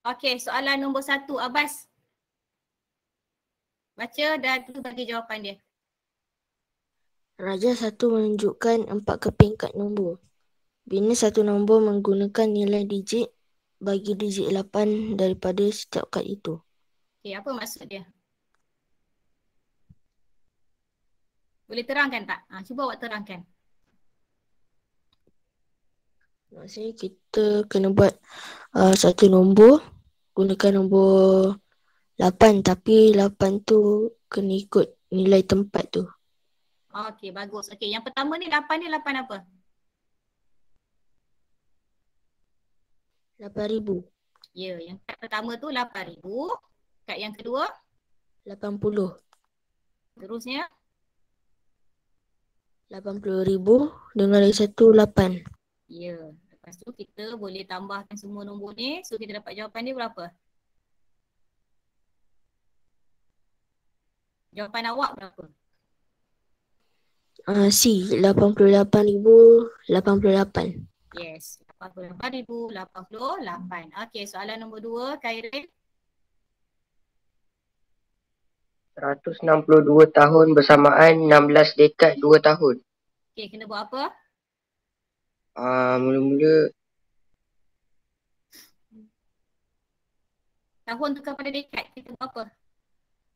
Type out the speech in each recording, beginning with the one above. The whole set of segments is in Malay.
Okey, soalan nombor 1, Abbas. Baca dan tu bagi jawapan dia. Raja 1 menunjukkan 4 keping kat nombor. Bina satu nombor menggunakan nilai digit bagi digit 8 daripada setiap kad itu. Okey, apa maksud dia? Boleh terangkan tak? Cuba awak terangkan. Maksudnya kita kena buat satu nombor, gunakan nombor 8 tapi 8 tu kena ikut nilai tempat tu. Okey, bagus. Okey, yang pertama ni 8 ni 8 apa? 8,000. Ya, yang kad pertama tu 8,000. Kad yang kedua 80. terusnya 80,000 dengan lagi satu 8. ya. Lepas tu kita boleh tambahkan semua nombor ni. So kita dapat jawapan dia berapa? Jawapan awak berapa? C, 88,088. Yes, 88,088. Okey, soalan nombor 2, Khairil. 162 tahun bersamaan 16 dekad 2 tahun. Okey, kena buat apa? Mula-mula Tahun tukar pada dekad, kita buat apa?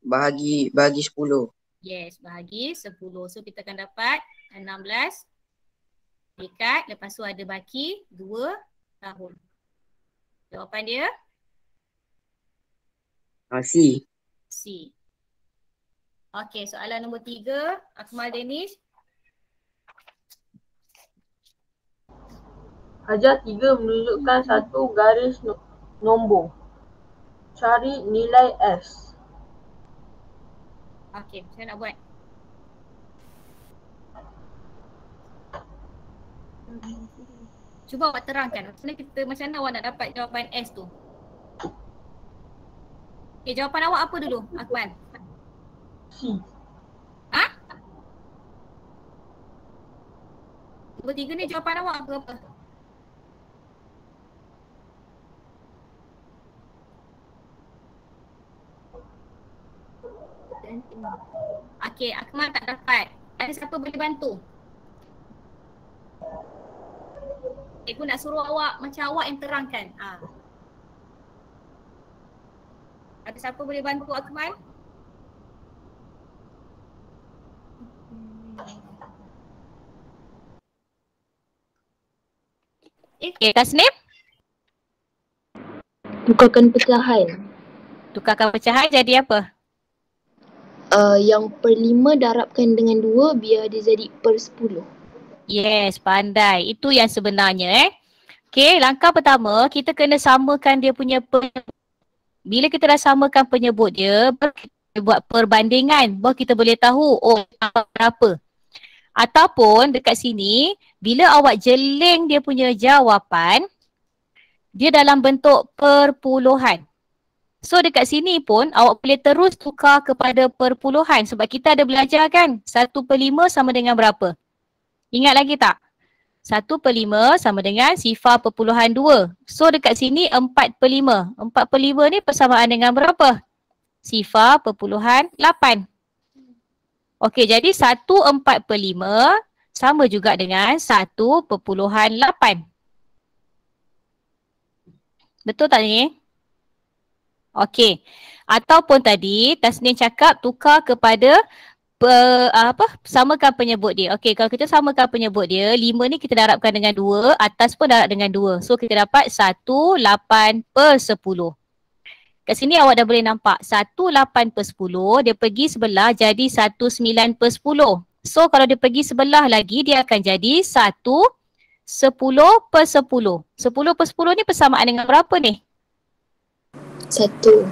bahagi 10. Yes, bahagi 10. So kita akan dapat 16 dekad. Lepas tu ada baki 2 tahun. Jawapan dia C. C. Okey, soalan nombor 3, Akmal Danish. Hajar 3 menunjukkan satu garis nombor. Cari nilai S. Okey, saya nak buat. Cuba awak terangkan macam mana awak nak dapat jawapan S tu. Okey, jawapan awak apa dulu, Akmal? C. Nombor 3 ni jawapan awak apa? Okey, Akmal tak dapat. Ada siapa boleh bantu? Cikgu nak suruh awak macam awak yang terangkan. Ada siapa boleh bantu Akmal? Okey, Tasnim? Tukarkan pecahan. Tukarkan pecahan jadi apa? Yang per 5 darabkan dengan 2 biar dia jadi per 10. Yes, pandai. Itu yang sebenarnya Okey, langkah pertama kita kena samakan dia punya bila kita dah samakan penyebut dia, kita buat perbandingan baru kita boleh tahu berapa. Ataupun dekat sini bila awak jeling dia punya jawapan dia dalam bentuk perpuluhan. So dekat sini pun awak boleh terus tukar kepada perpuluhan sebab kita ada belajar kan 1/5 sama dengan berapa? Ingat lagi tak? 1/5 sama dengan sifar perpuluhan 2. So dekat sini 4/5. 4/5 ni persamaan dengan berapa? Sifar perpuluhan 8. Okey, jadi 1/4/5 sama juga dengan 1/8. Betul tak ni? Okey. Ataupun tadi Tasnim cakap tukar kepada samakan penyebut dia. Okey, kalau kita samakan penyebut dia, 5 ni kita darabkan dengan 2, atas pun darab dengan 2. So kita dapat 18/10. Kat sini awak dah boleh nampak 18/10 dia pergi sebelah jadi 19/10. So kalau dia pergi sebelah lagi dia akan jadi 10/10. 10/10 ni persamaan dengan berapa ni? 1.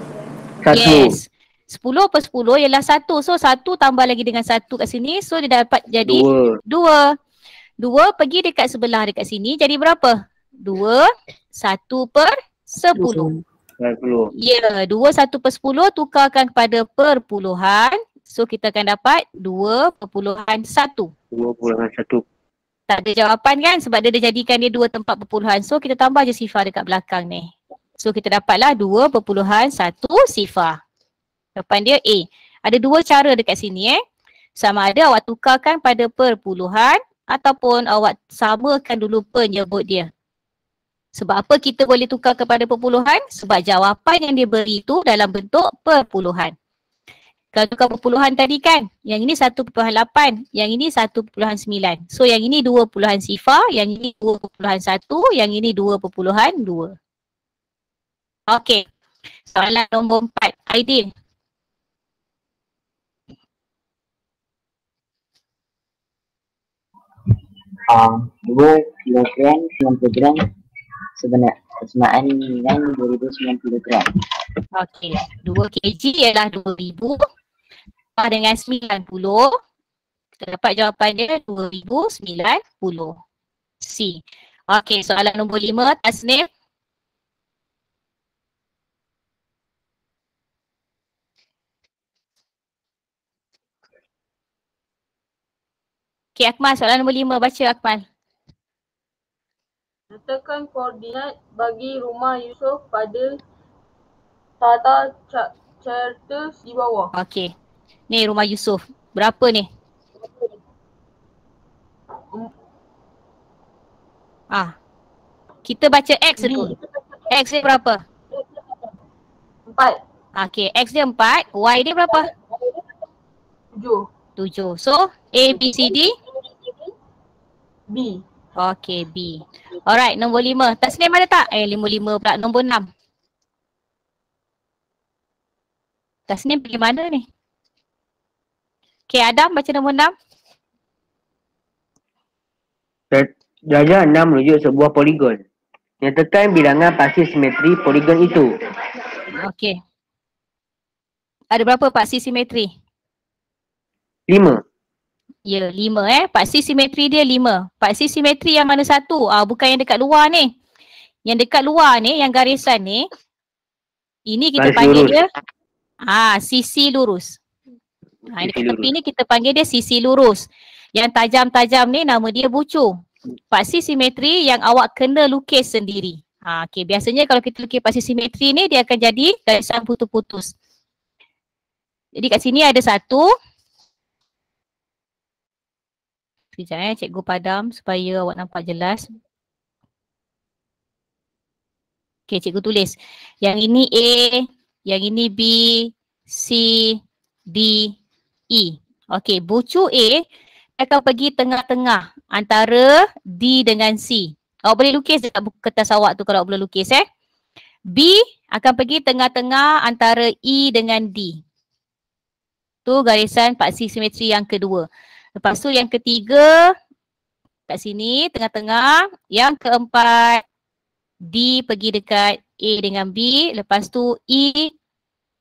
Yes. 10/10 ialah 1. So 1 tambah lagi dengan 1 kat sini. So dia dapat jadi 2. 2 pergi dekat sebelah dekat sini jadi berapa? 2, 1/10. Ya, 2 1/10 tukarkan kepada perpuluhan. So kita akan dapat 2/1. 2/1. Tak ada jawapan kan sebab dia jadikan dia 2 tempat perpuluhan. So kita tambah je sifar dekat belakang ni. So kita dapatlah 2.1 sifar. Jawapan dia A. Ada dua cara dekat sini Sama ada awak tukarkan pada perpuluhan ataupun awak samakan dulu penyebut dia. Sebab apa kita boleh tukar kepada perpuluhan? Sebab jawapan yang dia beri itu dalam bentuk perpuluhan. Kalau tukar perpuluhan tadi kan, yang ini 1.8, yang ini 1.9. So yang ini 2 sifar, yang ini 2.1, yang ini 2.2. Okey. Soalan nombor 4. Aidil. Dua kilogram 90 gram bersamaan dengan 2090 gram. Okey. 2 kg ialah 2000 dengan 90. Kita dapat jawapan dia 2090. C. Okey, soalan nombor 5, Tasnim. Okey, Akmal, soalan nombor 5, baca Akmal. Nyatakan koordinat bagi rumah Yusof pada tata carta di bawah. Okey. Ni rumah Yusof. Berapa ni? Kita baca X dulu. X dia berapa? 4. Okey, X dia 4. Y dia berapa? 7. So, A, B, C, D? B. Okey, B. Alright, nombor 5. Tasnim ada tak? 5 pula. Nombor 6. Tasnim pergi mana ni? Okey, Adam baca nombor 6. Darjah 6 menuju sebuah poligon. Nyatakan bilangan paksi simetri poligon itu. Okey. Ada berapa paksi simetri? 5. Ya, 5 paksi simetri dia 5. Paksi simetri yang mana satu? Bukan yang dekat luar ni. Yang dekat luar ni, yang garisan ni, ini kita Garis panggil lurus. dia sisi lurus. Yang dekat tepi ni kita panggil dia sisi lurus. Yang tajam-tajam ni nama dia bucu. Paksi simetri yang awak kena lukis sendiri. Okey, biasanya kalau kita lukis paksi simetri ni dia akan jadi garisan putus-putus. Jadi kat sini ada satu. Sekejap cikgu padam supaya awak nampak jelas. Okey, cikgu tulis. Yang ini A, yang ini B, C, D, E. Okey, bucu A akan pergi tengah-tengah antara D dengan C. Awak boleh lukis dekat buku kertas awak tu kalau awak boleh lukis B akan pergi tengah-tengah antara E dengan D. Tu garisan paksi simetri yang kedua. Lepas tu yang ketiga kat sini tengah-tengah. Yang keempat D pergi dekat A dengan B. Lepas tu E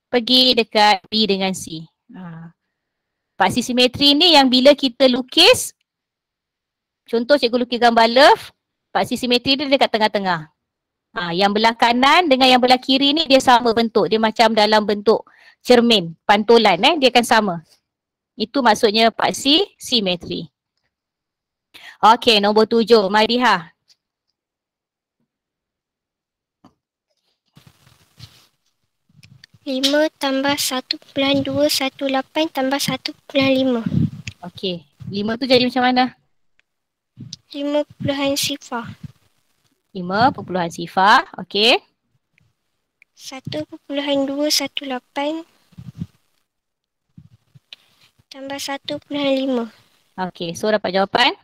pergi dekat B dengan C. Paksi simetri ni yang bila kita lukis, contoh cikgu lukis gambar love, paksi simetri dia dekat tengah-tengah. Yang belah kanan dengan yang belah kiri ni dia sama bentuk. Dia macam dalam bentuk cermin, pantulan dia akan sama. Itu maksudnya paksi simetri. Okey, nombor 7, Mariha. Lima tambah 1.218 tambah 1.5. Okey, 5 tu jadi macam mana? 5 sifar. 5 sifar, okey. 1.218 tambah 1.5. Okey, so dapat jawapan?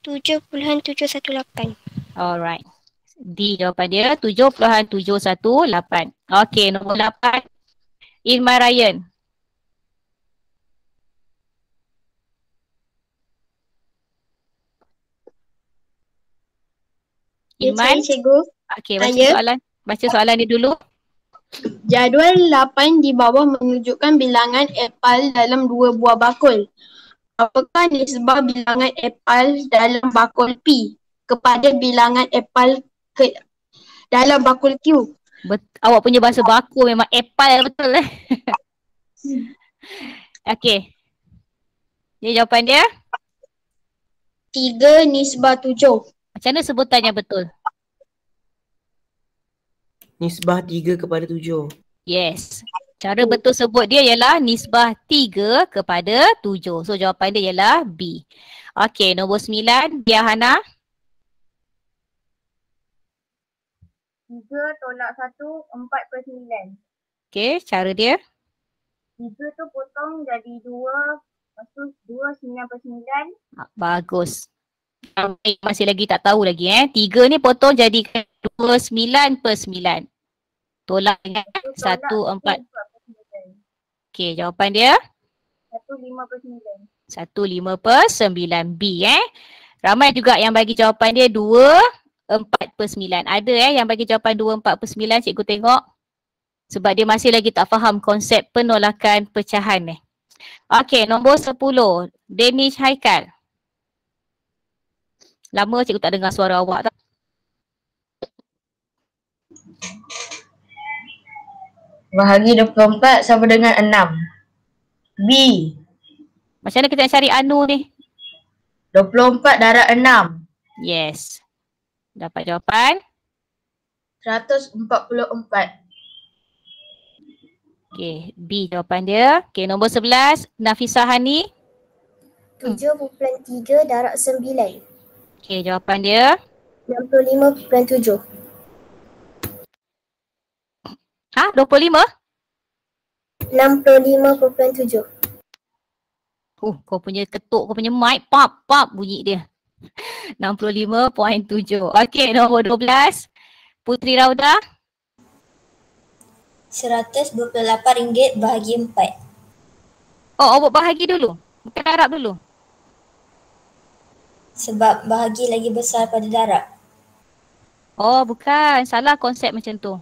7.718. Alright. D jawapan dia 7.718. Okey, nombor 8. Ilma Ryan. Ilman. Cikgu. Okey, baca soalan ni dulu. Jadual 8 di bawah menunjukkan bilangan epal dalam 2 buah bakul. Apakah nisbah bilangan epal dalam bakul P kepada bilangan epal dalam bakul Q? Awak punya bahasa baku memang epal betul Okey. Jadi jawapan dia? 3 nisbah 7. Macam mana sebutan yang betul? nisbah 3 kepada 7. Yes. Cara betul sebut dia ialah nisbah 3 kepada 7. So jawapan dia ialah B. Okey, nombor 9, Diahana. 3 tolak 1, 4/9. Okey, cara dia. 3 tu potong jadi 2, lepas tu 2 9/9. Bagus. Masih lagi tak tahu lagi 3 ni potong jadi 2 9/9. Tolak dengan 1 4. Okey, jawapan dia 1 5/9. 1 5/9 B Ramai juga yang bagi jawapan dia 2 4/9. Ada yang bagi jawapan 2 4/9, cikgu tengok. Sebab dia masih lagi tak faham konsep penolakan pecahan Okey, nombor 10, Danish Haikal. Lama cikgu tak dengar suara awak tak? Bahagi 24 sama dengan 6. B. Macam mana kita nak cari anu ni? 24 darab 6. Yes. Dapat jawapan? 144. Okey, B jawapan dia. Okey, nombor 11, Nafisah Hani. 7.3 darab 9. Okey, jawapan dia? 65.7. 25? 65.7. Kau punya ketuk, kau punya mic, pop bunyi dia. 65.7. Okey, nombor 12, Putri Rauda. RM128 bahagi 4. Oh, awak bahagi dulu. Bukan darab dulu. Sebab bahagi lagi besar pada darab. Oh, bukan. Salah konsep macam tu.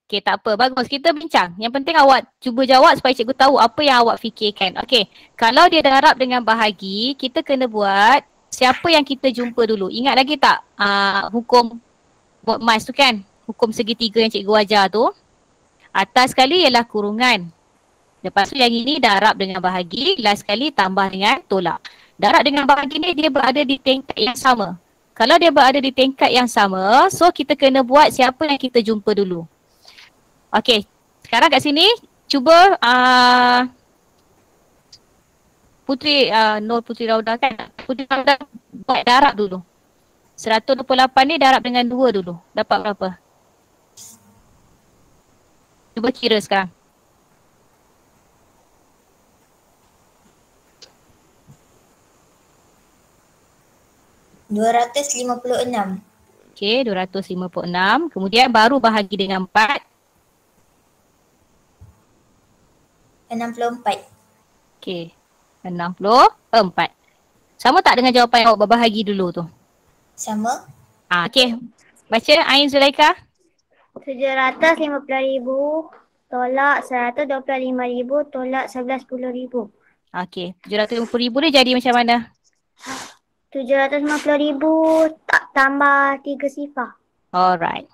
Okey, tak apa. Bagus. Kita bincang. Yang penting awak cuba jawab supaya cikgu tahu apa yang awak fikirkan. Okey, kalau dia darab dengan bahagi, kita kena buat siapa yang kita jumpa dulu. Ingat lagi tak hukum buat mas tu kan? Hukum segitiga yang cikgu ajar tu. Atas sekali ialah kurungan. Lepas tu yang ini darab dengan bahagi. Last sekali tambah dengan tolak. Darab dengan bahagi ni dia berada di tingkat yang sama. Kalau dia berada di tingkat yang sama, so kita kena buat siapa yang kita jumpa dulu. Okey, sekarang kat sini cuba Putri Putri Rauda kan? Putri Rauda buat darab dulu. 128 ni darab dengan 2 dulu. Dapat berapa? Cuba kira sekarang. RM256. Okey, 256. Kemudian baru bahagi dengan 4. 64. Okey, 64. Sama tak dengan jawapan yang awak berbahagi dulu tu? Sama. Okey, baca Ain Zulaika. 750,000 tolak 125,000 tolak 11,000. Okey, 750,000 ni jadi macam mana? 750,000 tak tambah 3 sifar. Alright.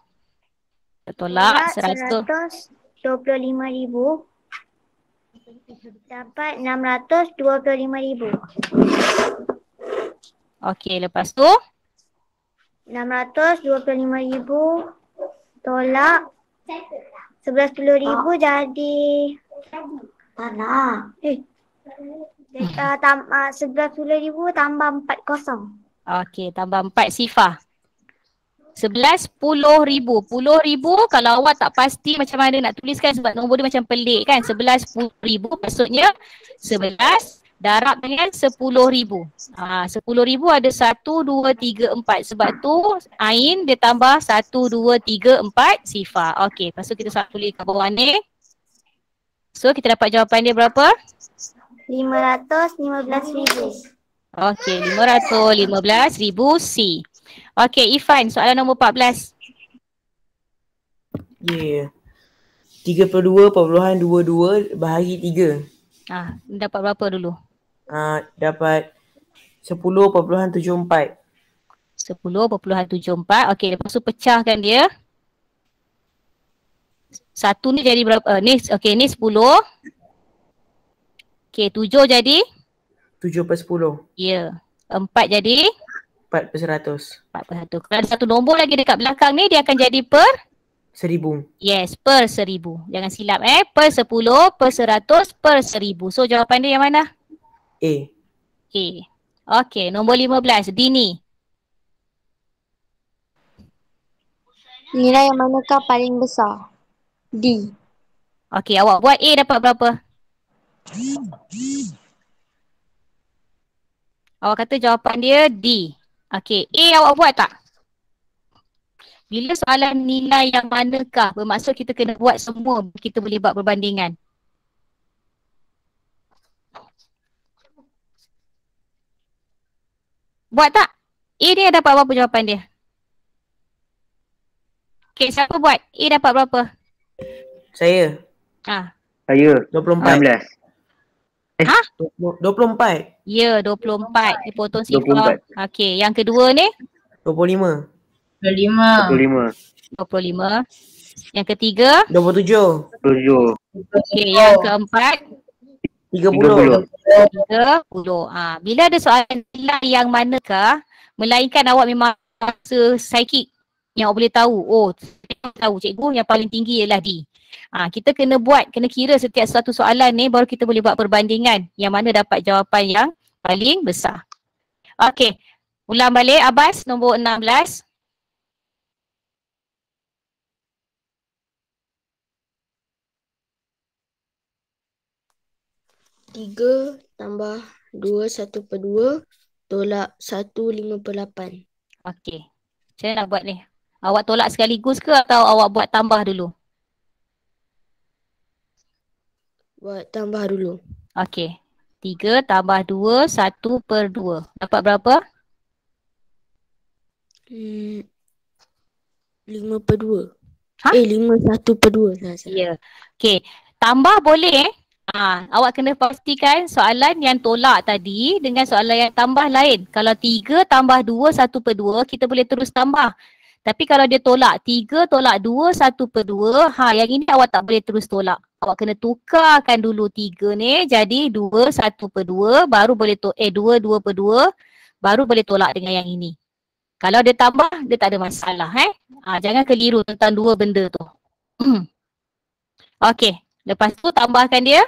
Tolak 125,000 dapat 625,000. Okey, lepas tu 625,000 tolak 11,000 jadi mana? 11,000 tambah 4 kosong. okey, tambah 4 sifar. 11,000. 10,000 kalau awak tak pasti macam mana nak tuliskan sebab nombor dia macam pelik kan. 11,000 maksudnya 11 darab dengan 10,000. 10,000 ada 1, 2, 3, 4. Sebab tu Ain dia tambah 1, 2, 3, 4 sifar. Okey, lepas tu kita tulis kat bawah ni. So kita dapat jawapan dia berapa? 515,000. Okey, 515,000 C. Okey, Ifan, soalan nombor 14. 32.22 bahagi 3. Dapat berapa dulu? Dapat 10.74. 10.74. Okey, lepas tu pecahkan dia. Satu ni jadi berapa? Ni 10. Okey, 7 jadi? 7/10. Ya. 4 jadi? 4/100. 4/100. Kalau ada satu nombor lagi dekat belakang ni, dia akan jadi per? 1000. Yes, per 1000. Jangan silap per 10, per 100, per 1000. So jawapan dia yang mana? A. A. Okey, nombor 15. Dini. Nilai yang manakah paling besar? D. Okey, awak buat A dapat berapa? Awak kata jawapan dia D. Okey, A awak buat tak? Bila soalan nilai yang manakah, bermaksud kita kena buat semua, kita boleh buat perbandingan. Buat tak? A dia dapat berapa jawapan dia? Okey, siapa buat? A dapat berapa? Saya. Saya 24. 16. Ha? 24. Ya, 24. Dia potong sifar. Okey, yang kedua ni? 25. 25. 25. Yang ketiga? 27. Okey, yang keempat? 30. 30. Bila ada soalan nilai yang manakah, melainkan awak memang rasa psychic yang awak boleh tahu. Oh, tahu cikgu yang paling tinggi ialah D. Kita kena kira setiap satu soalan ni baru kita boleh buat perbandingan yang mana dapat jawapan yang paling besar. Okey, ulang balik Abbas, nombor 16. 3 tambah 2 1/2 tolak 1 5/8. Okey. Macam mana nak buat ni? Awak tolak sekaligus ke atau awak buat tambah dulu? Buat tambah dulu. Okey. 3 tambah 2, 1/2. Dapat berapa? 5/2. Ha? 5 1/2. Ya. Okey. Tambah boleh awak kena pastikan soalan yang tolak tadi dengan soalan yang tambah lain. Kalau 3 tambah 2, 1/2, kita boleh terus tambah. Tapi kalau dia tolak 3 tolak 2, 1/2, yang ini awak tak boleh terus tolak. Awak kena tukarkan dulu 3 ni jadi 2, 1/2, baru boleh 2, 2/2, baru boleh tolak dengan yang ini. Kalau dia tambah, dia tak ada masalah. Jangan keliru tentang dua benda tu. Okey, lepas tu tambahkan dia.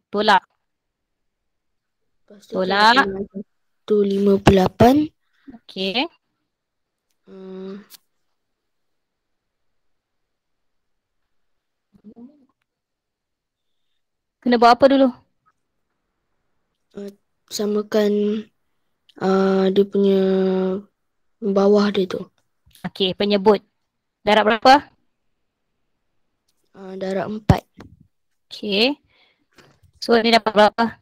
Tolak. Tolak. 1/58. Okey. Kena buat apa dulu? Samakan dia punya bawah dia tu. Okey, penyebut. Darab berapa? Darab 4. Okey. So ni dapat berapa?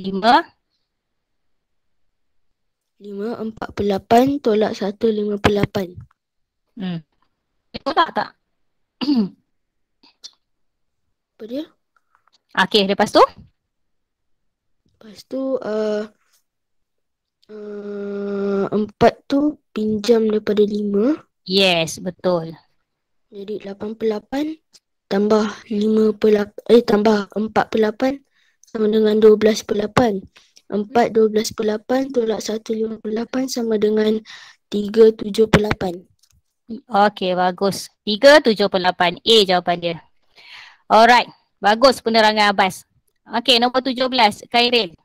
5. 5 4/8 tolak 1 5/8. Tolak tak? Apa dia? Okey, lepas tu? Lepas tu 4 tu pinjam daripada 5. Yes, betul. Jadi 8/8 tambah tambah 4/8 sama dengan 12/8. 4 12/8 tolak 1 5/8 sama dengan 3 7/8. Okey, bagus. 3 7/8. A jawapan dia. Alright. Bagus penerangan Abbas. Okey, nombor 17. Khairil.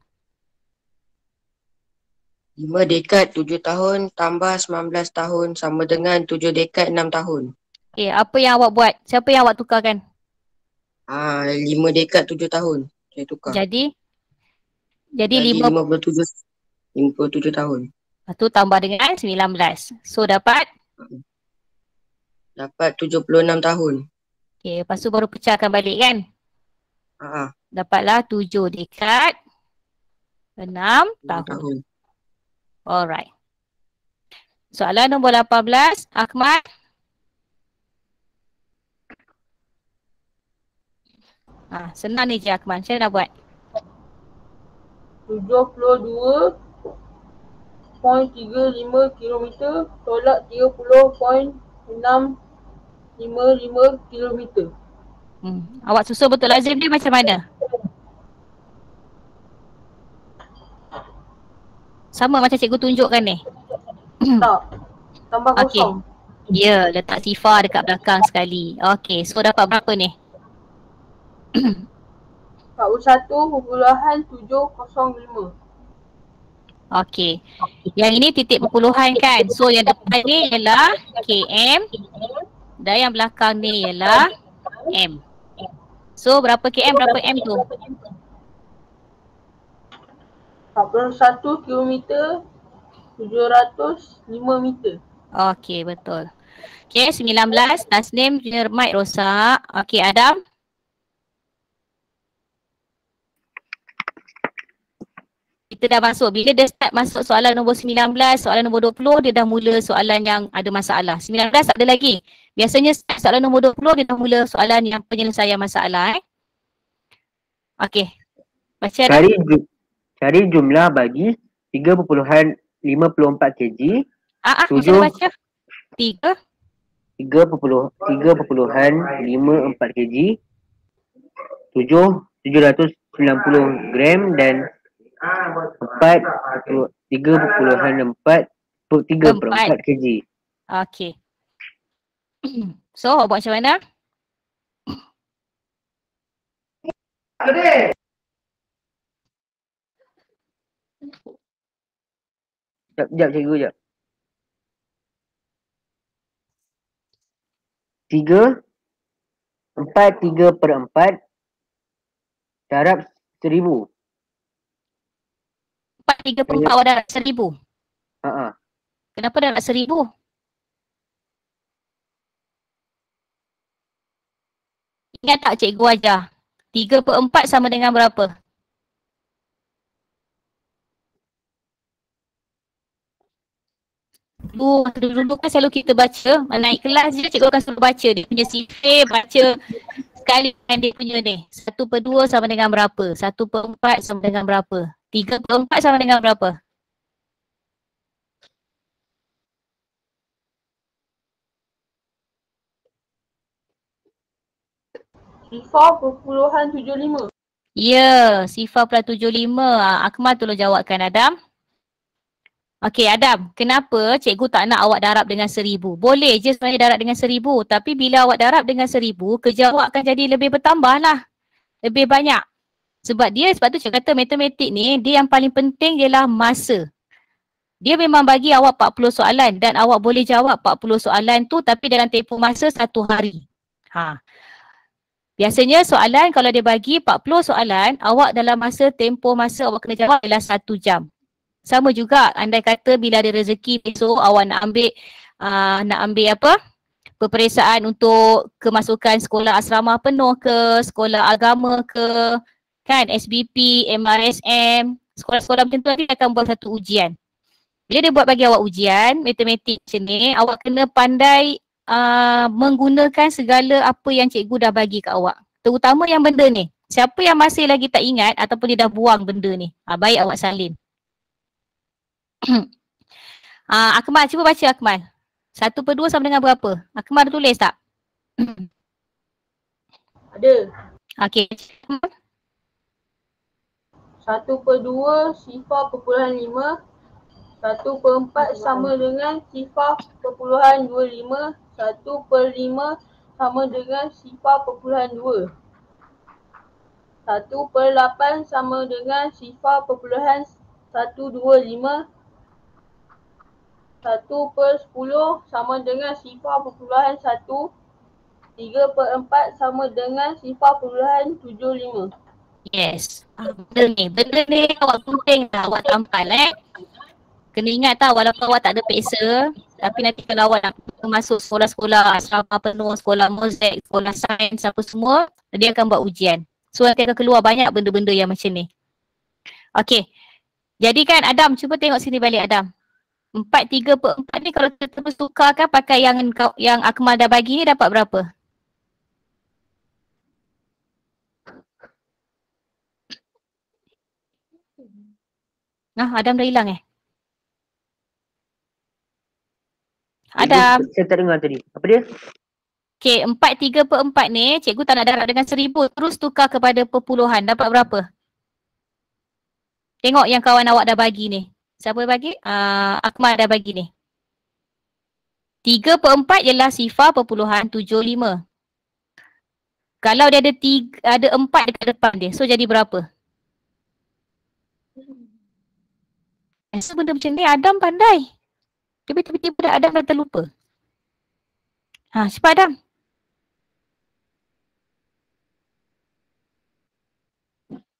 5 dekad 7 tahun tambah 19 tahun sama dengan 7 dekad 6 tahun. Okey, apa yang awak buat? Siapa yang awak tukarkan? 5 dekad 7 tahun. Saya tukar. Jadi 57 tahun. Lepas tu tambah dengan 19. So dapat 76 tahun. Okey, lepas tu baru pecahkan balik kan? Dapatlah 7 dekad 6 tahun. Alright. Soalan nombor 18, Ahmad. Senang ni je Ahmad. Macam mana nak buat? 72.35 km tolak 30.655 km. Awak susun betul lazim dia macam mana? Sama macam cikgu tunjukkan ni. Tak. Tambah Okey. kosong. Ya, letak sifar dekat belakang sekali. Okey, so dapat berapa ni? 41.705. Okey. Yang ini titik perpuluhan kan. So yang depan ni ialah km dan yang belakang ni ialah m. So berapa km, berapa m tu? 41 kilometer 705 meter. Okey, betul. Okey, 19. Tasnim punya mic rosak. Okey, Adam. Kita dah masuk. Bila dia start masuk soalan nombor 19, soalan nombor 20, dia dah mula soalan yang ada masalah. 19 tak ada lagi. Biasanya soalan nombor 20, dia dah mula soalan yang penyelesaian masalah. Okey. Baca dah. Cari jumlah bagi 3.54 kg. Macam mana baca? 3.54 kg, 790 gram dan 3.4 kg. Okey. So, buat macam mana? Sekejap cikgu, sekejap. 3/4 darab 1000. 4/3 awak darab 1000. Kenapa darab 1000? Ingat tak cikgu ajar? 3/4 sama dengan berapa? Dulu kan selalu kita baca, naik kelas je cikgu akan suruh baca dia punya sifir, baca sekali dengan dia punya ni. 1/2 sama dengan berapa? 1/4 sama dengan berapa? 3/4 sama dengan berapa? Sifar 0.75. Ya, sifar 0.75. Akmal tolong jawabkan Adam. Okey Adam, kenapa cikgu tak nak awak darab dengan 1000? Boleh je sebenarnya darab dengan 1000, tapi bila awak darab dengan 1000, kerja awak akan jadi lebih bertambah lah. Lebih banyak. Sebab tu cikgu kata matematik ni, dia yang paling penting ialah masa. Dia memang bagi awak 40 soalan dan awak boleh jawab 40 soalan tu tapi dalam tempoh masa 1 hari. Biasanya soalan kalau dia bagi 40 soalan, awak dalam tempoh masa awak kena jawab ialah 1 jam. Sama juga andai kata bila ada rezeki besok awak nak ambil apa? Peperiksaan untuk kemasukan sekolah asrama penuh ke, sekolah agama ke, kan SBP, MRSM, sekolah-sekolah macam tu nanti akan buat satu ujian. Bila dia buat bagi awak ujian, matematik macam ni, awak kena pandai menggunakan segala apa yang cikgu dah bagi kat awak. Terutama yang benda ni. Siapa yang masih lagi tak ingat ataupun dia dah buang benda ni, baik awak salin. Akmal, cuba baca Akmal. 1/2 sama dengan berapa? Akmal ada tulis tak? Ada. Okey. 1/2 sifar 0.5. 1/4 sama dengan sifar 0.25. 1/5 sama dengan sifar 0.2. 1/8 sama dengan sifar 0.125. 1/10 sama dengan sifar 0.1. 3/4 sama dengan sifar 0.75. Yes. Benda ni awak penting tak awak tampal Kena ingat tau walaupun awak tak ada peksa, tapi nanti kalau awak nak masuk sekolah-sekolah asrama penuh, sekolah mozek, sekolah sains apa semua, dia akan buat ujian. So nanti akan keluar banyak benda-benda yang macam ni. Okey. Jadi kan Adam, cuba tengok sini balik Adam. 4/3/4 ni kalau kita terus tukarkan pakai yang Akmal dah bagi ni dapat berapa? Adam dah hilang Adam. Saya tak dengar tadi. Apa dia? Okey, 4/3/4 ni cikgu tak nak darab dengan 1000, terus tukar kepada perpuluhan. Dapat berapa? Tengok yang kawan awak dah bagi ni. Siapa bagi? Akmal dah bagi ni. 3/4 ialah sifar perpuluhan 75. Kalau dia ada 4 dekat depan dia, so jadi berapa? So benda macam ni Adam pandai. Tiba-tiba Adam dah terlupa. Cepat Adam.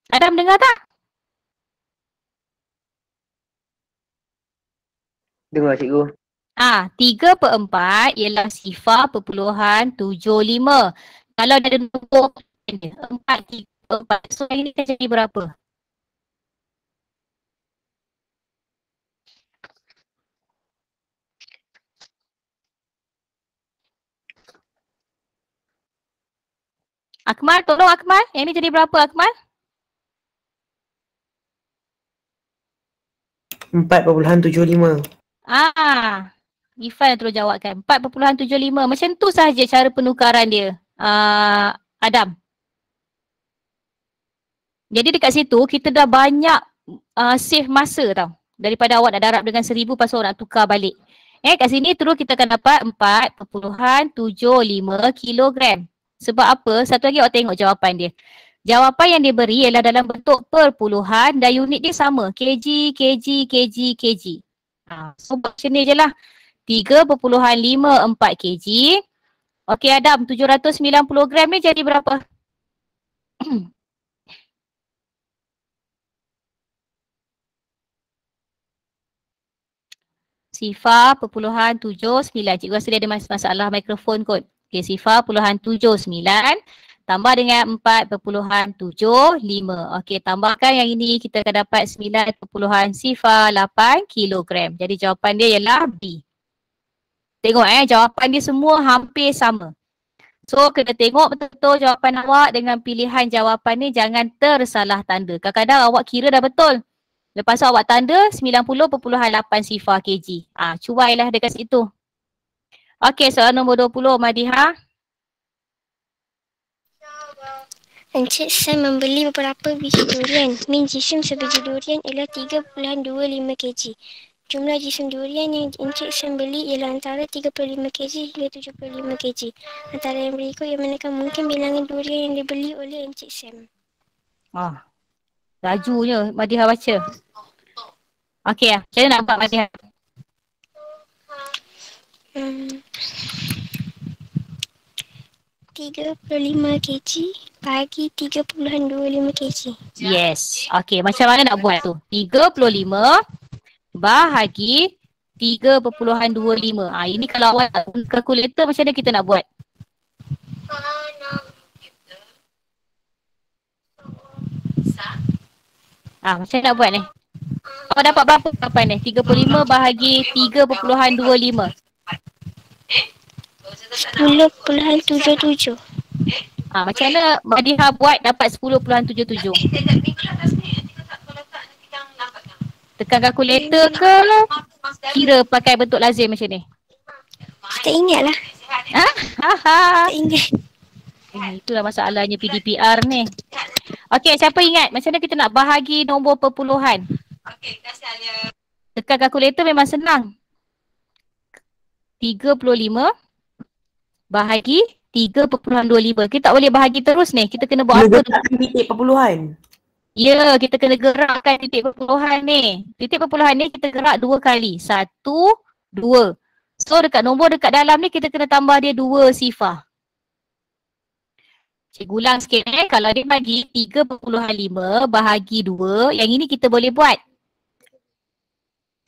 Adam dengar tak? Dengar cikgu. 3/4 ialah sifar perpuluhan 75. Kalau dia ada nombor 4, 3/4. So yang ini kan jadi berapa? Akmal, tolong Akmal. Yang ni jadi berapa Akmal? 4.75. Ifan terus jawabkan. 4.75. Macam tu sahaja cara penukaran dia. Adam. Jadi dekat situ kita dah banyak save masa tau. Daripada awak nak darab dengan 1,000 lepas awak nak tukar balik. Kat sini terus kita akan dapat 4.75 kilogram. Sebab apa? Satu lagi awak tengok jawapan dia. Jawapan yang diberi ialah dalam bentuk perpuluhan dan unit dia sama. kg, kg, kg, kg. So buat macam ni je lah. 3.54 kg. Okey Adam, 790 gram ni jadi berapa? Sifar perpuluhan 79. Cikgu rasa dia ada masalah mikrofon kot. Okey, sifar perpuluhan 79 tambah dengan 4.75. Okey, tambahkan yang ini kita akan dapat 9.08 kilogram. Jadi jawapan dia ialah B. Tengok jawapan dia semua hampir sama. So kena tengok betul-betul jawapan awak dengan pilihan jawapan ni, jangan tersalah tanda. Kadang-kadang awak kira dah betul. Lepas tu awak tanda 90.8 sifar kg. Cuailah dekat situ. Okey, soalan nombor 20 Madiha. Encik Sam membeli beberapa biji durian. Min jisim sebiji durian ialah 3.25 kg. Jumlah jisim durian yang Encik Sam beli ialah antara 35 kg hingga 75 kg. Antara yang berikut yang manakah mungkin bilangan durian yang dibeli oleh Encik Sam? Lajunya Madiha baca. Okey lah. Macam mana nak buat Madiha? 35 kg bagi 3.25 kg. Yes. Okey, macam mana nak buat tu? 35 bahagi 3.25. Ini kalau awak tak guna kalkulator, macam mana kita nak buat? Macam mana nak buat ni? Awak dapat berapa jawapan ni? 35 bahagi 3.25. 10.77. Macam mana Madiha buat dapat 10.77? Tekan kalkulator ke kira pakai bentuk lazim macam ni? Kita ingatlah. Kita ingat. Itulah masalahnya PDPR ni. Okey, siapa ingat macam mana kita nak bahagi nombor perpuluhan? Tekan kalkulator memang senang. 35 bahagi 3.25. Kita tak boleh bahagi terus ni. Kita kena buat apa tu? Titik perpuluhan. Ya, kita kena gerakkan titik perpuluhan ni. Titik perpuluhan ni kita gerak 2 kali. 1, 2. So dekat nombor dekat dalam ni kita kena tambah dia 2 sifar. Cikgu ulang sikit Kalau dia bagi 3.5 bahagi 2, yang ini kita boleh buat.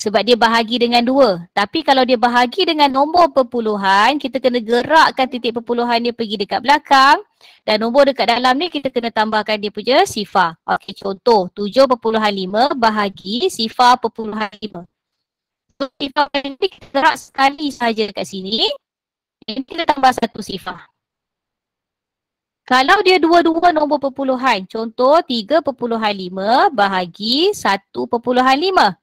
Sebab dia bahagi dengan 2. Tapi kalau dia bahagi dengan nombor perpuluhan, kita kena gerakkan titik perpuluhan dia pergi dekat belakang. Dan nombor dekat dalam ni kita kena tambahkan dia punya sifar. Okey, contoh 7.5 bahagi sifar perpuluhan 5. So sifar ni kita gerak sekali saja dekat sini. Ini kita tambah 1 sifar. Kalau dia dua-dua nombor perpuluhan, contoh 3.5 bahagi 1.5.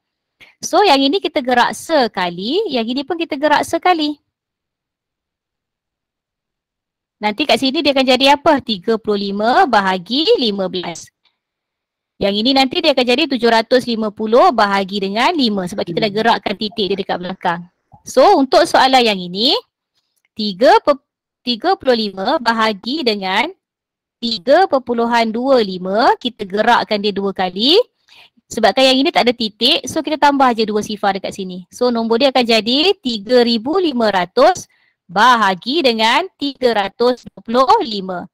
So yang ini kita gerak sekali, yang ini pun kita gerak sekali. Nanti kat sini dia akan jadi apa? 35 bahagi 15. Yang ini nanti dia akan jadi 750 bahagi dengan 5 sebab kita dah gerakkan titik dia dekat belakang. So untuk soalan yang ini 35 bahagi dengan 3.25 kita gerakkan dia 2 kali. Sebabkan yang ini tak ada titik, so kita tambah je 2 sifar dekat sini. So nombor dia akan jadi 3,500 bahagi dengan 325.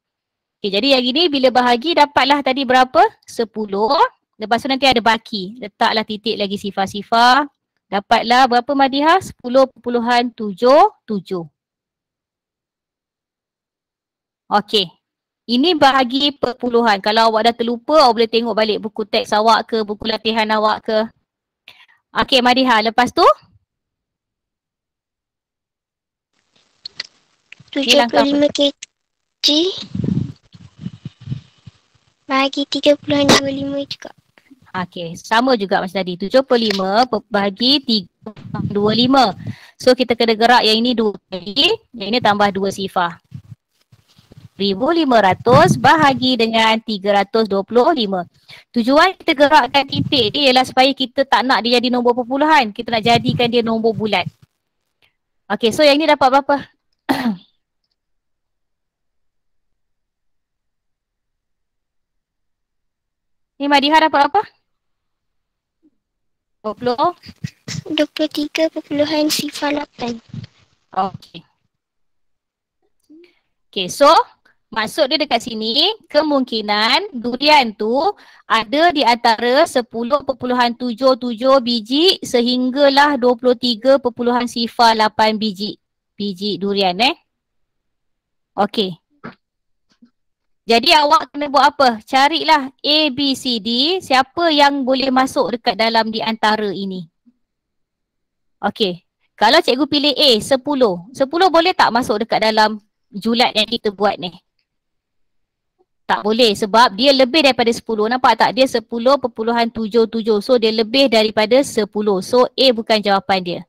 Okay, jadi yang ini bila bahagi dapatlah tadi berapa? 10. Lepas tu nanti ada baki. Letaklah titik lagi sifar-sifar. Dapatlah berapa Madiha? 10.77. Okey. Ini bahagi perpuluhan. Kalau awak dah terlupa, awak boleh tengok balik buku teks awak ke, buku latihan awak ke. Okey Madiha, lepas tu? 75 kg bahagi 3.25 juga. Okey, sama juga macam tadi. 75 bahagi 3.25. So kita kena gerak yang ini 2 kali, yang ini tambah 2 sifar. 1,500 bahagi dengan 325. Tujuan kita gerakkan titik ni ialah supaya kita tak nak dia jadi nombor perpuluhan. Kita nak jadikan dia nombor bulat. Okey, so yang ni dapat berapa? Ni Madiha dapat apa? 23.08. Okey. Okey, so maksud dia dekat sini, kemungkinan durian tu ada di antara 10.77 biji sehinggalah 23.08 biji durian Okey. Jadi awak kena buat apa? Carilah A, B, C, D, siapa yang boleh masuk dekat dalam di antara ini. Okey. Kalau cikgu pilih A, 10. 10 boleh tak masuk dekat dalam julat yang kita buat ni? Tak boleh sebab dia lebih daripada 10. Nampak tak? Dia 10.77. So dia lebih daripada 10. So A bukan jawapan dia.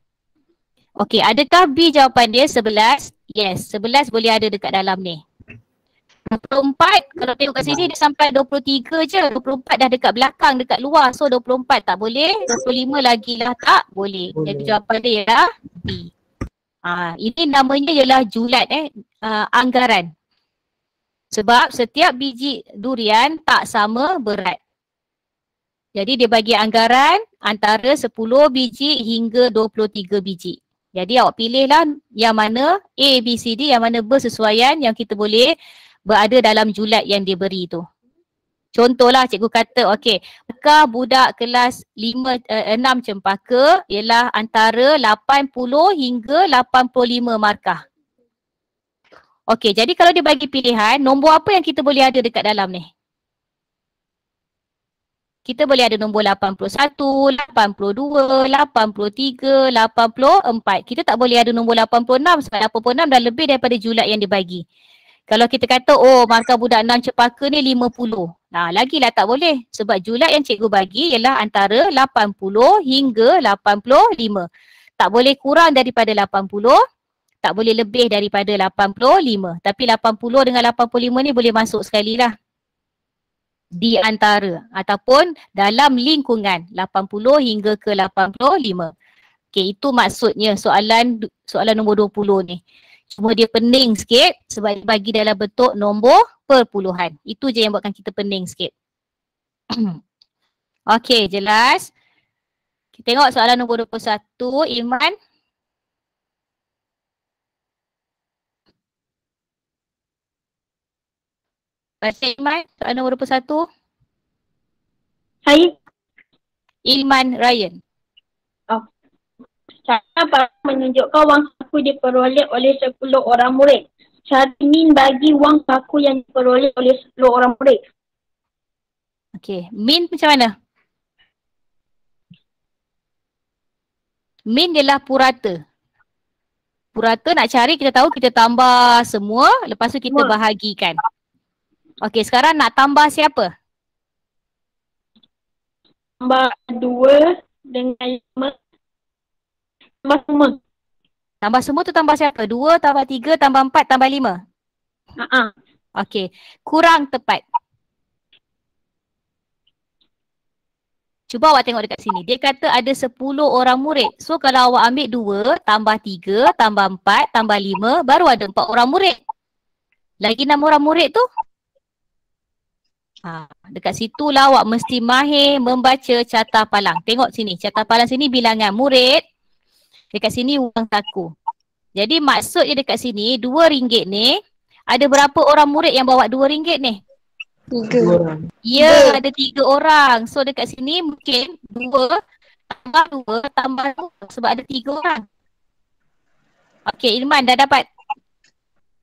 Okey, adakah B jawapan dia 11? Yes, 11 boleh ada dekat dalam ni. 24, kalau tengok kat sini dia sampai 23 je. 24 dah dekat belakang, dekat luar. So 24 tak boleh. 25 lagi lah tak boleh. Jadi jawapan dia ialah B. Ini namanya ialah julat anggaran. Sebab setiap biji durian tak sama berat. Jadi dia bagi anggaran antara 10 biji hingga 23 biji. Jadi awak pilihlah yang mana A, B, C, D, yang mana bersesuaian yang kita boleh berada dalam julat yang dia beri tu. Contohlah cikgu kata, okey, markah budak kelas 6 cempaka ialah antara 80 hingga 85 markah. Okey, jadi kalau dia bagi pilihan, nombor apa yang kita boleh ada dekat dalam ni? Kita boleh ada nombor 81, 82, 83, 84. Kita tak boleh ada nombor 86 sebab 86 dah lebih daripada julat yang dia bagi. Kalau kita kata, oh markah budak 6 cempaka ni 50. Nah, lagilah tak boleh. Sebab julat yang cikgu bagi ialah antara 80 hingga 85. Tak boleh kurang daripada 80. Tak boleh lebih daripada 85. Tapi 80 dengan 85 ni boleh masuk sekali lah. Di antara ataupun dalam lingkungan 80 hingga ke 85. Okey, itu maksudnya soalan nombor 20 ni. Cuma dia pening sikit sebab dia bagi dalam bentuk nombor perpuluhan. Itu je yang buatkan kita pening sikit. Okey, jelas. Kita tengok soalan nombor 21, Ilman. Baca Ilman, soalan nombor 21. Saya. Ilman Ryan. Cara menunjukkan wang saku diperoleh oleh 10 orang murid. Cara min bagi wang saku yang diperoleh oleh 10 orang murid. Okey, min macam mana? Min ialah purata. Purata nak cari kita tahu kita tambah semua, lepas tu kita bahagikan. Okey, sekarang nak tambah siapa? Tambah 2 dengan 5. Tambah semua. Tambah semua tu tambah siapa? 2 tambah 3 tambah 4 tambah 5? Okey. Kurang tepat. Cuba awak tengok dekat sini. Dia kata ada 10 orang murid. So kalau awak ambil 2, tambah 3, tambah 4, tambah 5, baru ada 4 orang murid. Lagi 6 orang murid tu. Dekat situlah awak mesti mahir membaca carta palang. Tengok sini. Carta palang sini bilangan murid. Dekat sini wang saku. Jadi maksudnya dekat sini RM2 ni. Ada berapa orang murid yang bawa RM2 ni? 3. Ya, ada 3 orang. So dekat sini mungkin 2 tambah 2 tambah 2 sebab ada 3 orang. Okey, Ilman dah dapat?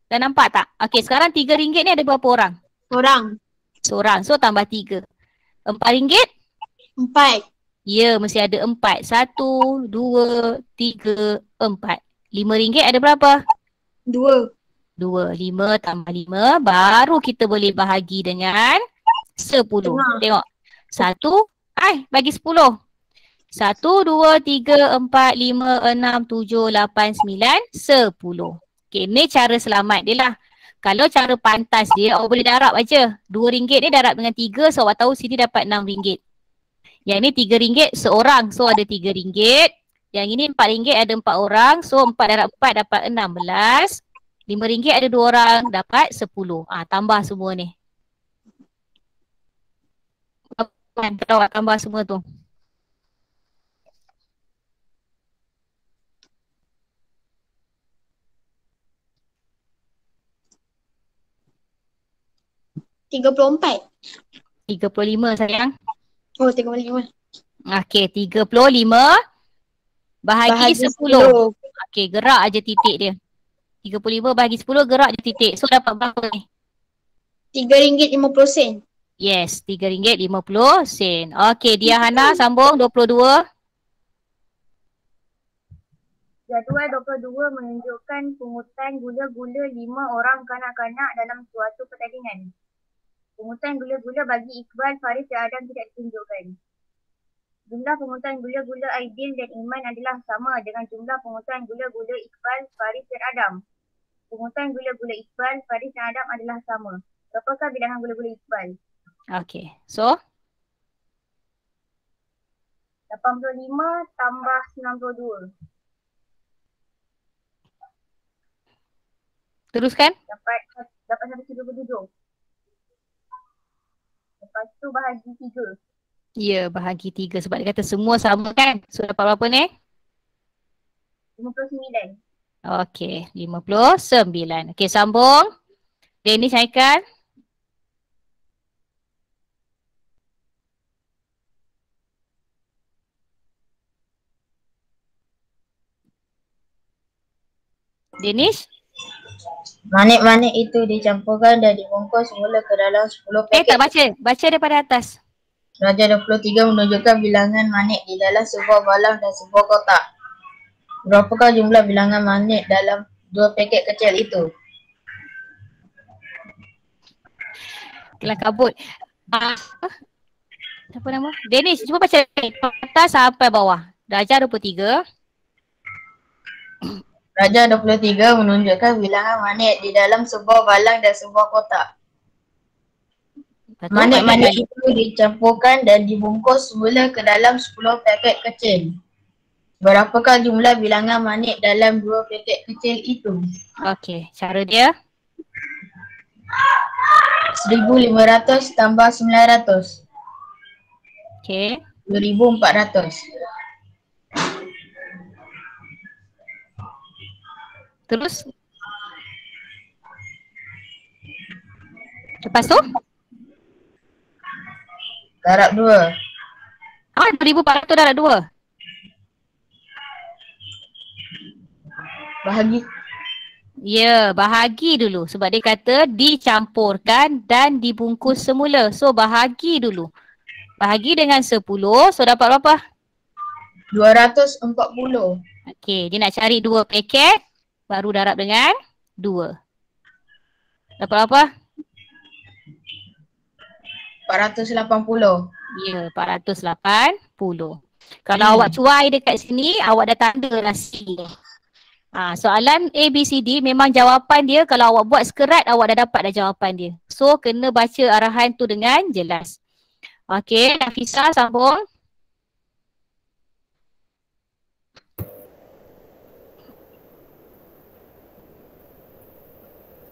Dah nampak tak? Okey, sekarang RM3 ni ada berapa orang? Seorang. So tambah 3. RM4? 4. Ya, mesti ada 4. 1, 2, 3, 4. RM5 ada berapa? 2. 5 tambah 5 baru kita boleh bahagi dengan 10. Tengok. 1, bagi 10. 1, 2, 3, 4, 5, 6, 7, 8, 9, 10. Okay, ni cara selamat dia lah. Kalau cara pantas dia, awak boleh darab aja. RM2 ni darab dengan 3, so awak tahu sini dapat RM6. Yang ni RM3 seorang, so ada RM3. Yang ini RM4 ada 4 orang, so 4 darab 4 dapat 16. RM5 ada 2 orang, dapat 10. Tambah semua ni. Kalau awak tambah semua tu. RM35 sayang. Oh, RM35. Okey, 35 bahagi 10. Okey, gerak aja titik dia. 35 bahagi 10 gerak je titik. So dapat berapa ni? RM3.50. Yes, RM3.50. Okey, Diahana sambung 22. Jadual 22 menunjukkan pungutan gula-gula 5 orang kanak-kanak dalam suatu pertandingan. Pungutan gula-gula bagi Iqbal, Faris dan Adam tidak ditunjukkan. Jumlah pungutan gula-gula Aidil dan Iman adalah sama dengan jumlah pungutan gula-gula Iqbal, Faris dan Adam. Pungutan gula-gula Iqbal, Faris dan Adam adalah sama. Berapakah bilangan gula-gula Iqbal? Okey, so 85 tambah 92. Teruskan. Dapat 127. Lepas tu bahagi 3. Ya, bahagi 3 sebab dia kata semua sama kan? So dapat berapa ni? 59. Okey, 59. Okey, sambung. Dennis Haikal. Dennis? Manik-manik itu dicampurkan dan dibungkus semula ke dalam 10 paket. Tak baca. Baca daripada atas. Raja 23 menunjukkan bilangan manik di dalam sebuah balang dan sebuah kotak. Berapakah jumlah bilangan manik dalam 2 paket kecil itu? Kelang kabut. Apa nama? Dennis, cuba baca atas sampai bawah. Raja 23. Raja 23 menunjukkan bilangan manik di dalam sebuah balang dan sebuah kotak. Manik-manik itu dicampurkan dan dibungkus semula ke dalam 10 paket kecil. Berapakah jumlah bilangan manik dalam 2 paket kecil itu? Okey, cara dia 1,500 tambah 900. Okey. 2,400. Terus? Lepas tu? Darab 2. 2,400 darab 2. Bahagi. Ya, bahagi dulu. Sebab dia kata dicampurkan dan dibungkus semula. So, bahagi dulu. Bahagi dengan 10. So, dapat berapa? 240. Okey, dia nak cari 2 paket. Baru darab dengan 2. Dapat apa? 480. Ya, 480. Kalau awak cuai dekat sini, awak dah tanda lah C. Soalan A, B, C, D memang jawapan dia kalau awak buat skerat, awak dah dapat dah jawapan dia. So, kena baca arahan tu dengan jelas. Okey, Nafisa sambung.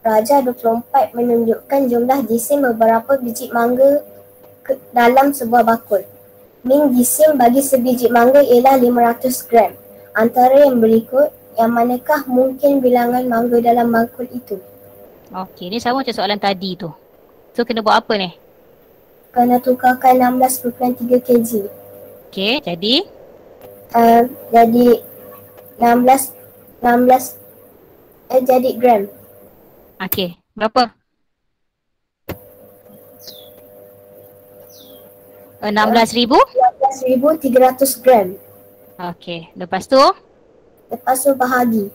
Raja 24 menunjukkan jumlah jisim beberapa biji mangga dalam sebuah bakul. Min jisim bagi sebiji mangga ialah 500 gram. Antara yang berikut, yang manakah mungkin bilangan mangga dalam bakul itu? Okey, ni sama macam soalan tadi tu. So kena buat apa ni? Kena tukarkan 16.3 kg. Okey, jadi? Jadi 16 jadi gram. Okey, berapa? 16,000? 16,300 gram. Okey, lepas tu? Lepas tu bahagi.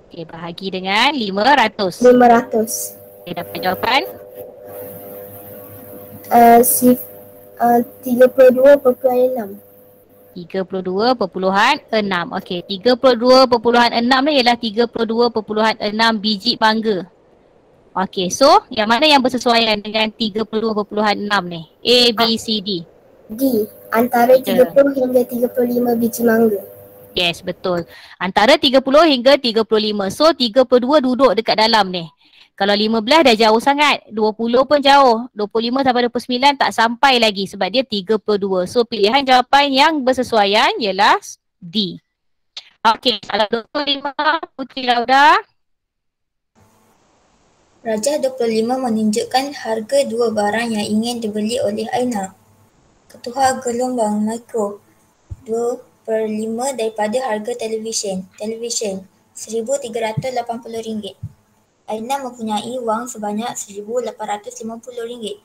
Okey, bahagi dengan 500. 500. Okey, dapat jawapan? 32.6. 32.6. Okey, 32.6 ni ialah 32.6 biji mangga. Okey, so yang mana yang bersesuaian dengan 32.6 ni? A, B, C, D. D. Antara 30 hingga 35 biji mangga. Yes, betul. Antara 30 hingga 35. So 32 duduk dekat dalam ni. Kalau 15 dah jauh sangat. 20 pun jauh. 25 sampai 29 tak sampai lagi sebab dia 32. So pilihan jawapan yang bersesuaian ialah D. Okey, kalau 25, Putri Lauda. Raja 25 menunjukkan harga dua barang yang ingin dibeli oleh Aina. Ketuhar gelombang mikro 2/5 daripada harga televisyen RM1,380. Aina mempunyai wang sebanyak RM1,850.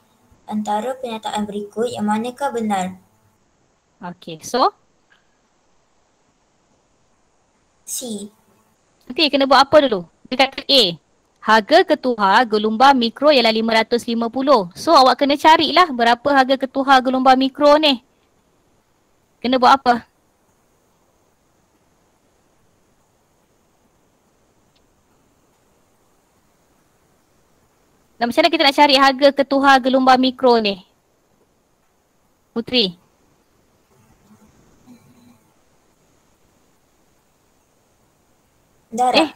Antara pernyataan berikut yang manakah benar? Okey, so? C. Nanti kena buat apa dulu? Dia kata A. Harga ketuhar gelombang mikro ialah 550. So awak kena carilah berapa harga ketuhar gelombang mikro ni. Kena buat apa? Dan macam mana kita nak cari harga ketuhar gelombang mikro ni? Putri. Darab.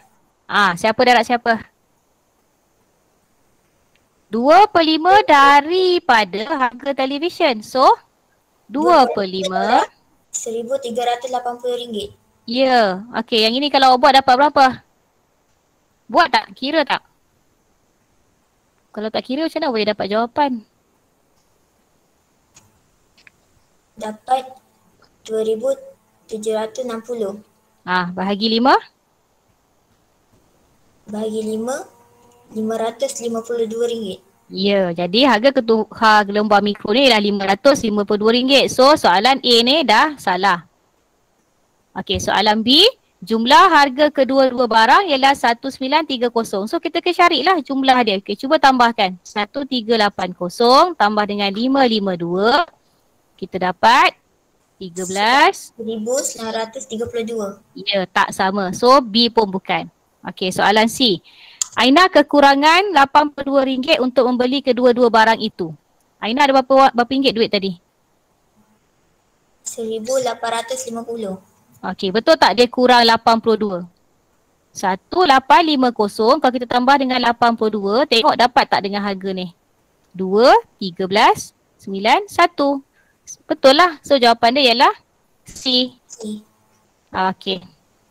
Siapa darab siapa? 2/5 daripada harga televisyen. So, 2/5. RM1,380. Ya. Okey, yang ini kalau awak buat dapat berapa? Buat tak? Kira tak? Kalau tak kira macam mana boleh dapat jawapan? Dapat 2,760. Bahagi 5? Bahagi 5, RM552. Ya, jadi harga ketuhar gelombang mikro ni ialah RM552. So, soalan A ni dah salah. Okey, soalan B. Jumlah harga kedua-dua barang ialah 1930. So, kita kena carilah jumlah dia. Okey, cuba tambahkan. 1380 tambah dengan 552. Kita dapat 13,932. Ya, tak sama. So, B pun bukan. Okey, soalan C. Aina kekurangan RM82 untuk membeli kedua-dua barang itu. Aina ada berapa ringgit duit tadi? 1,850. Okey, betul tak dia kurang 82? 1850 kalau kita tambah dengan 82, tengok dapat tak dengan harga ni? 2, 13, 9, 1. Betul lah. So jawapan dia ialah C. Okey.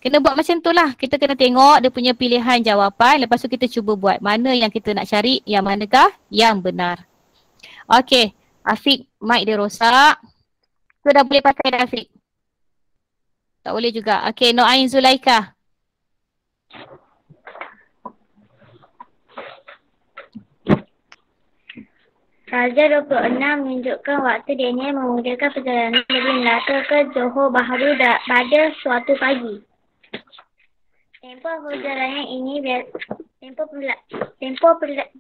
Kena buat macam tu lah. Kita kena tengok dia punya pilihan jawapan. Lepas tu kita cuba buat mana yang kita nak cari, yang manakah yang benar. Okey. Afiq, mic dia rosak. Tu dah boleh pakai dah Afiq? Tak boleh juga. Okey, Noain Zulaikha. Raja 26 menunjukkan waktu Daniel memulakan perjalanan dari Melaka ke Johor Bahru pada suatu pagi.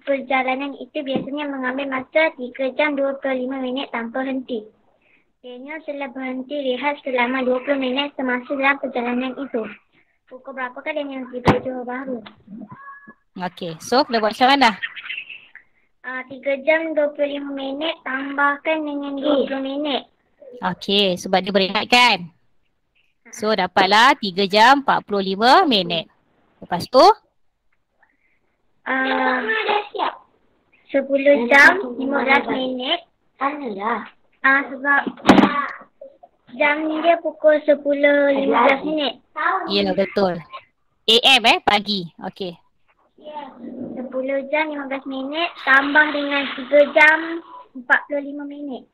Perjalanan itu biasanya mengambil masa 3 jam 25 minit tanpa henti. Daniel telah berhenti rehat selama 20 minit semasa dalam perjalanan itu. Pukul berapakah Daniel tiba di Johor Bahru? Okey, so kena buat macam mana? 3 jam 25 minit tambahkan dengan 20 minit. Okey, sebab dia berehat kan? So dapatlah 3 jam 45 minit. Lepas tu? 10 jam 15 minit. Sebab jam dia pukul 10.15 minit. Ya, betul. AM pagi. Okey. 10 jam 15 minit tambah dengan 3 jam 45 minit.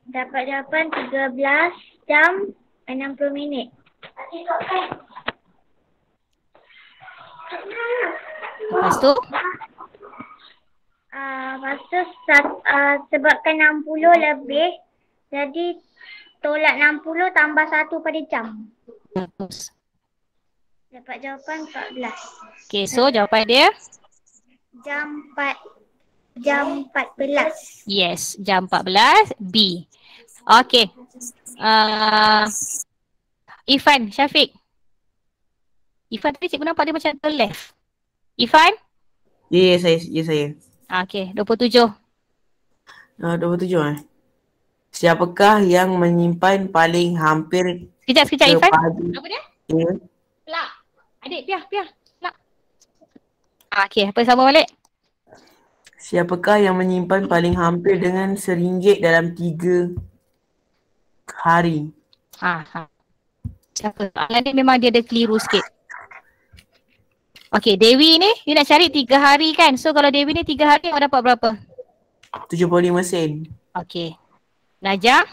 Dapat jawapan 13 jam 60 minit. Lepas tu? Lepas tu sebabkan 60 lebih, jadi tolak 60 tambah 1 pada jam. Bagus. Dapat jawapan 14. Okay, so jawapan dia? Jam 14. Yes, jam 14. B. Okay. Ifan, Syafiq. Ifan tadi cikgu nampak dia macam to left. Ifan? Ya, saya. Okay, 27. 27 Siapakah yang menyimpan paling hampir Sekejap Ifan. Apa dia? Ya. Pelak. Adik, piah. Pelak. Okay, apa sama balik? Siapakah yang menyimpan paling hampir dengan RM1 dalam 3 hari? Siapa? Ni memang dia ada keliru sikit. Okay, Dewi ni dia nak cari 3 hari kan. So kalau Dewi ni 3 hari awak dapat berapa? 75 sen. Okay. Najah?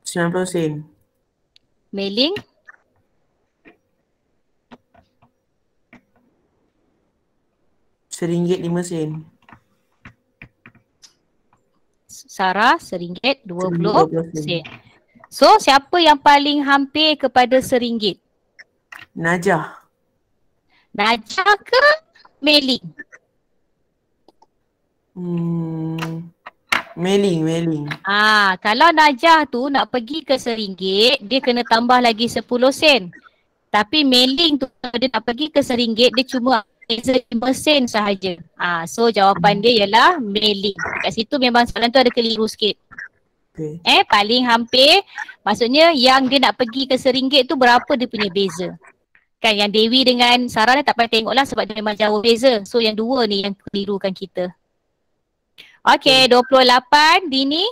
90 sen. Meling? RM1.05. Sarah RM1.20 sen. So siapa yang paling hampir kepada RM1? Najah. Najah ke Meling? Meling. Kalau Najah tu nak pergi ke RM1, dia kena tambah lagi 10 sen. Tapi Meling tu dia nak pergi ke RM1, dia cuma 5 sen sahaja. So jawapan dia ialah Meling. Kat situ memang soalan tu ada keliru sikit. Okay. Paling hampir, maksudnya yang dia nak pergi ke RM1 tu berapa dia punya beza. Kan yang Dewi dengan Sarah ni tak payah tengok lah sebab dia memang jauh beza. So yang dua ni yang kelirukan kita. Okay, 28 Dini.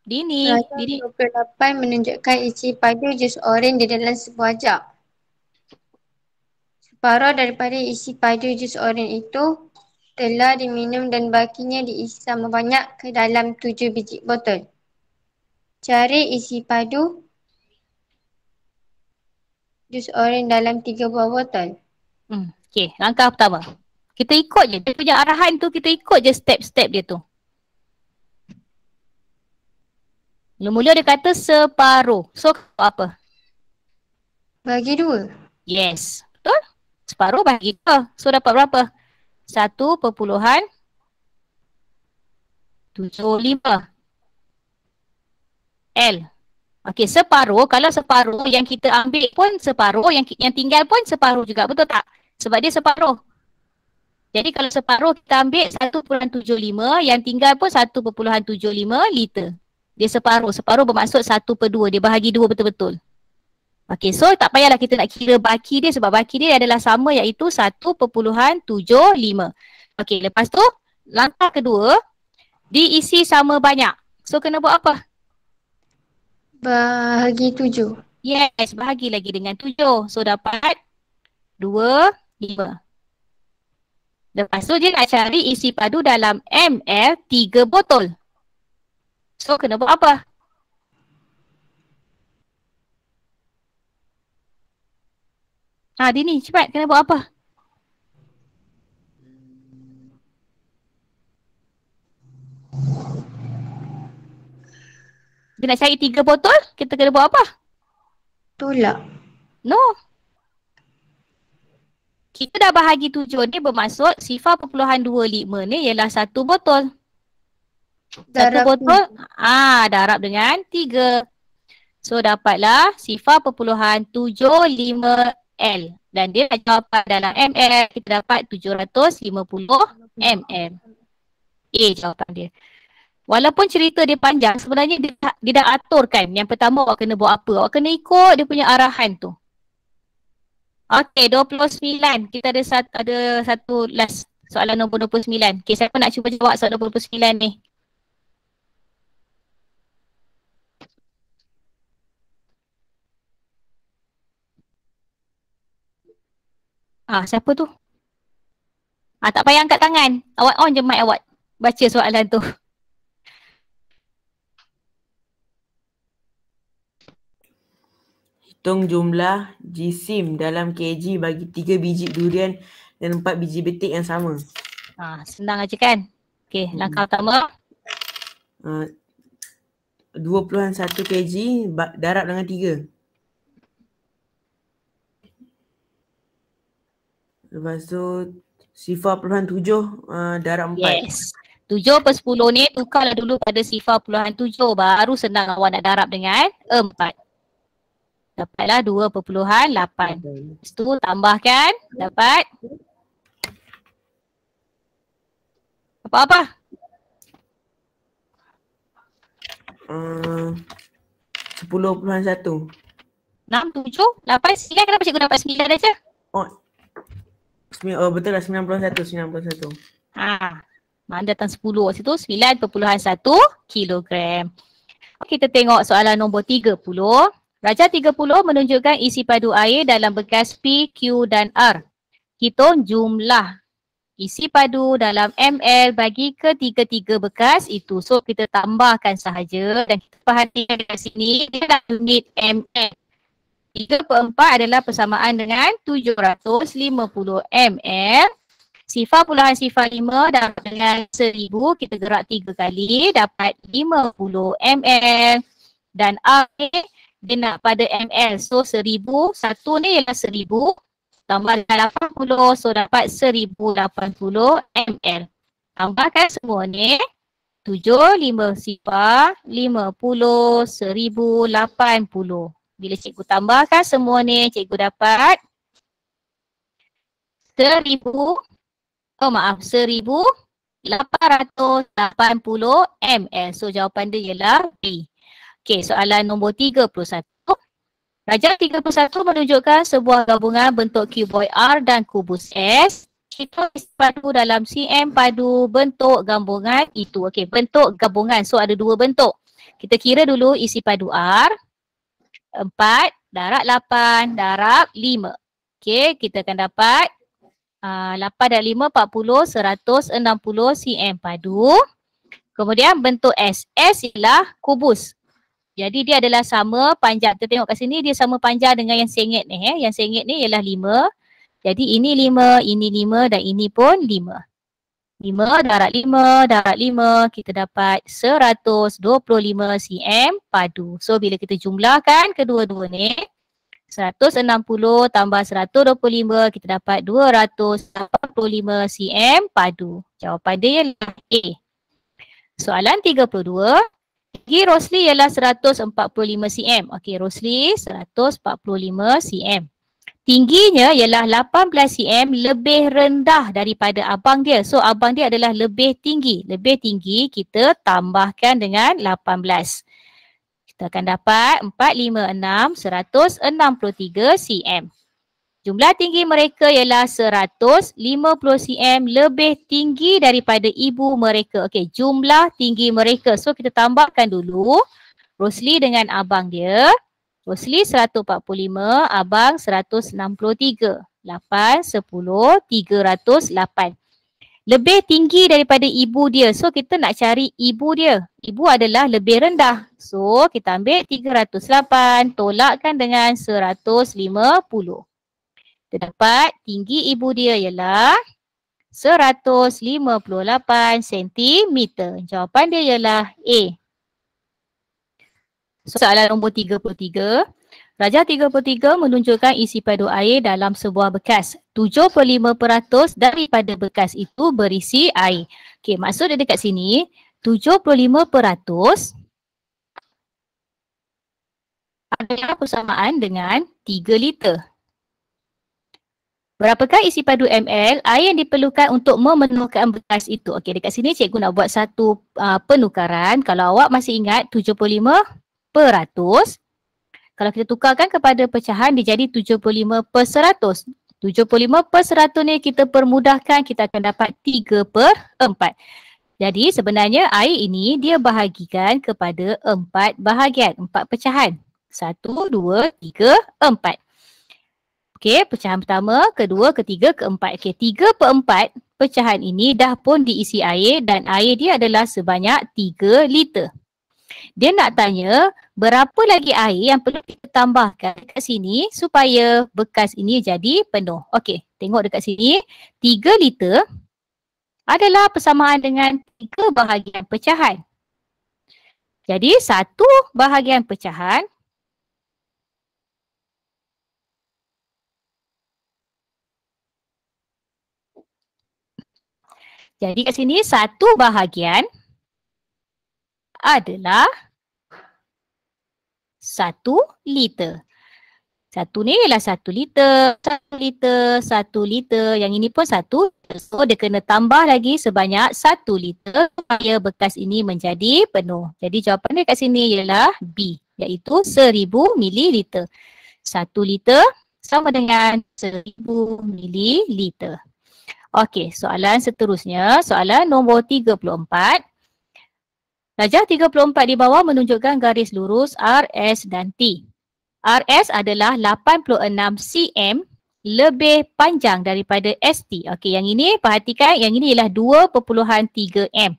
Dini. 28 menunjukkan isi padu jus oren di dalam sebuah jug. Separuh daripada isi padu jus oren itu telah diminum dan bakinya diisi sama banyak ke dalam 7 biji botol. Cari isi padu jus oren dalam 3 buah botol. Okay, langkah pertama. Kita ikut je. Dia punya arahan tu kita ikut je step-step dia tu. Mula-mula dia kata separuh. So apa? Bagi 2. Yes. Betul? Separuh bagi 2. So dapat berapa? 1.75 L. Okey, separuh. Kalau separuh yang kita ambil pun separuh, yang tinggal pun separuh juga. Betul tak? Sebab dia separuh. Jadi kalau separuh kita ambil 1.75, yang tinggal pun 1.75 liter. Dia separuh. Separuh bermaksud 1/2. Dia bahagi 2 betul-betul. Okey, so tak payahlah kita nak kira baki dia sebab baki dia adalah sama iaitu 1.75. Okey, lepas tu langkah kedua, diisi sama banyak. So kena buat apa? Bahagi 7. Yes, bahagi lagi dengan 7. So dapat 2/5. Lepas tu dia nak cari isi padu dalam ml 3 botol. So kena buat apa? Dini cepat kena buat apa? Dia nak cari 3 botol, kita kena buat apa? Tolak. No. Kita dah bahagi 7 ni bermaksud 0.25 ni ialah 1 botol. Satu botol, darab dengan 3. So dapatlah 0.75 L. Dan dia dah jawapan dalam ml, kita dapat 750 ml. A jawapan dia. Walaupun cerita dia panjang, sebenarnya dia dah aturkan. Yang pertama awak kena buat apa. Awak kena ikut dia punya arahan tu. Okey, 29. Kita ada satu last soalan nombor 29. Okey, siapa nak cuba jawab soalan 29 ni? Siapa tu? Tak payah angkat tangan. Awak on je mic awak. Baca soalan tu. Hitung jumlah jisim dalam kg bagi 3 biji durian dan 4 biji betik yang sama. Senang aja kan? Okey, langkah pertama. 2.1 kg darab dengan 3. Lepas tu 0.7 darab 4. Yes. 7 per 10 ni tukarlah dulu pada 0.7 baru senang awak nak darab dengan 4. Dapatlah 2.8. Lepas tu tambahkan dapat apa-apa? 10.1. 6, 7, 8, 9. Kenapa cikgu dapat 9 aja? Betul lah 91. Mana datang 10 kat situ? 9.1 kilogram. Kita tengok soalan nombor 30. Darjah 30 menunjukkan isi padu air dalam bekas P, Q dan R. Hitung jumlah isi padu dalam ml bagi ketiga-tiga bekas itu. So kita tambahkan sahaja dan kita perhatikan dekat sini dia adalah unit ml. 3/4 adalah persamaan dengan 750 ml. 0.05 dapat dengan 1000, kita gerak 3 kali dapat 50 ml. Dan R dia nak pada ml. So 1000, satu ni ialah 1000 tambah dengan 80, so dapat 1080 ml. Tambahkan semua ni 7, 5 sifar, 50, 1080. Bila cikgu tambahkan semua ni, cikgu dapat 1880 ml. So jawapan dia ialah B. Okey, soalan nombor 31. Darjah 31 menunjukkan sebuah gabungan bentuk cuboid R dan kubus S. Kita isi padu dalam cm padu bentuk gabungan itu. Okey, bentuk gabungan. So ada dua bentuk. Kita kira dulu isi padu R. 4 darab 8 darab 5. Okey, kita akan dapat 8 dan 5, 40, 160 cm padu. Kemudian bentuk S. S ialah kubus. Jadi dia adalah sama panjang. Kita tengok kat sini dia sama panjang dengan yang sengit ni. Yang sengit ni ialah 5. Jadi ini 5, ini 5 dan ini pun 5. 5 darab 5, kita dapat 125 cm padu. So bila kita jumlahkan kedua-dua ni, 160 tambah 125, kita dapat 285 cm padu. Jawapan dia ialah A. Soalan 32. Tinggi Rosli ialah 145 cm. Okey, Rosli 145 cm. Tingginya ialah 18 cm lebih rendah daripada abang dia. So abang dia adalah lebih tinggi. Lebih tinggi kita tambahkan dengan 18. Kita akan dapat 4, 5, 6, 163 cm. Jumlah tinggi mereka ialah 150 cm lebih tinggi daripada ibu mereka. Okey, jumlah tinggi mereka. So kita tambahkan dulu Rosli dengan abang dia. Rosli 145, abang 163. 8, 10, 308. Lebih tinggi daripada ibu dia. So kita nak cari ibu dia. Ibu adalah lebih rendah. So kita ambil 308, tolakkan dengan 150. Kita dapat tinggi ibu dia ialah 158 cm. Jawapan dia ialah A. Soalan nombor 33. Darjah 33 menunjukkan isi padu air dalam sebuah bekas. 75% daripada bekas itu berisi air. Okey, maksud dia dekat sini 75% adalah persamaan dengan 3 liter. Berapakah isi padu ml air yang diperlukan untuk memenuhkan bekas itu? Okey, dekat sini cikgu nak buat satu penukaran. Kalau awak masih ingat 75%. Kalau kita tukarkan kepada pecahan dia jadi 75%. 75% ni kita permudahkan, kita akan dapat 3/4. Jadi sebenarnya air ini dia bahagikan kepada 4 bahagian, 4 pecahan. 1, 2, 3, 4. Okey, pecahan pertama, kedua, ketiga, keempat. Okey, 3/4 pecahan ini dah pun diisi air dan air dia adalah sebanyak 3 liter. Dia nak tanya berapa lagi air yang perlu kita tambahkan kat sini supaya bekas ini jadi penuh. Okey, tengok dekat sini 3 liter adalah persamaan dengan 3 bahagian pecahan. Jadi 1 bahagian pecahan jadi kat sini 1 bahagian adalah 1 liter. 1 ni ialah 1 liter, 1 liter, 1 liter. Yang ini pun 1. So dia kena tambah lagi sebanyak 1 liter supaya bekas ini menjadi penuh. Jadi jawapan dia kat sini ialah B, iaitu 1000 mililiter. 1 liter sama dengan 1000 mililiter. Okey, soalan seterusnya, soalan nombor 34. Rajah 34 di bawah menunjukkan garis lurus RS dan T. RS adalah 86 cm lebih panjang daripada ST. Okey, yang ini perhatikan, yang ini ialah 2.3 m.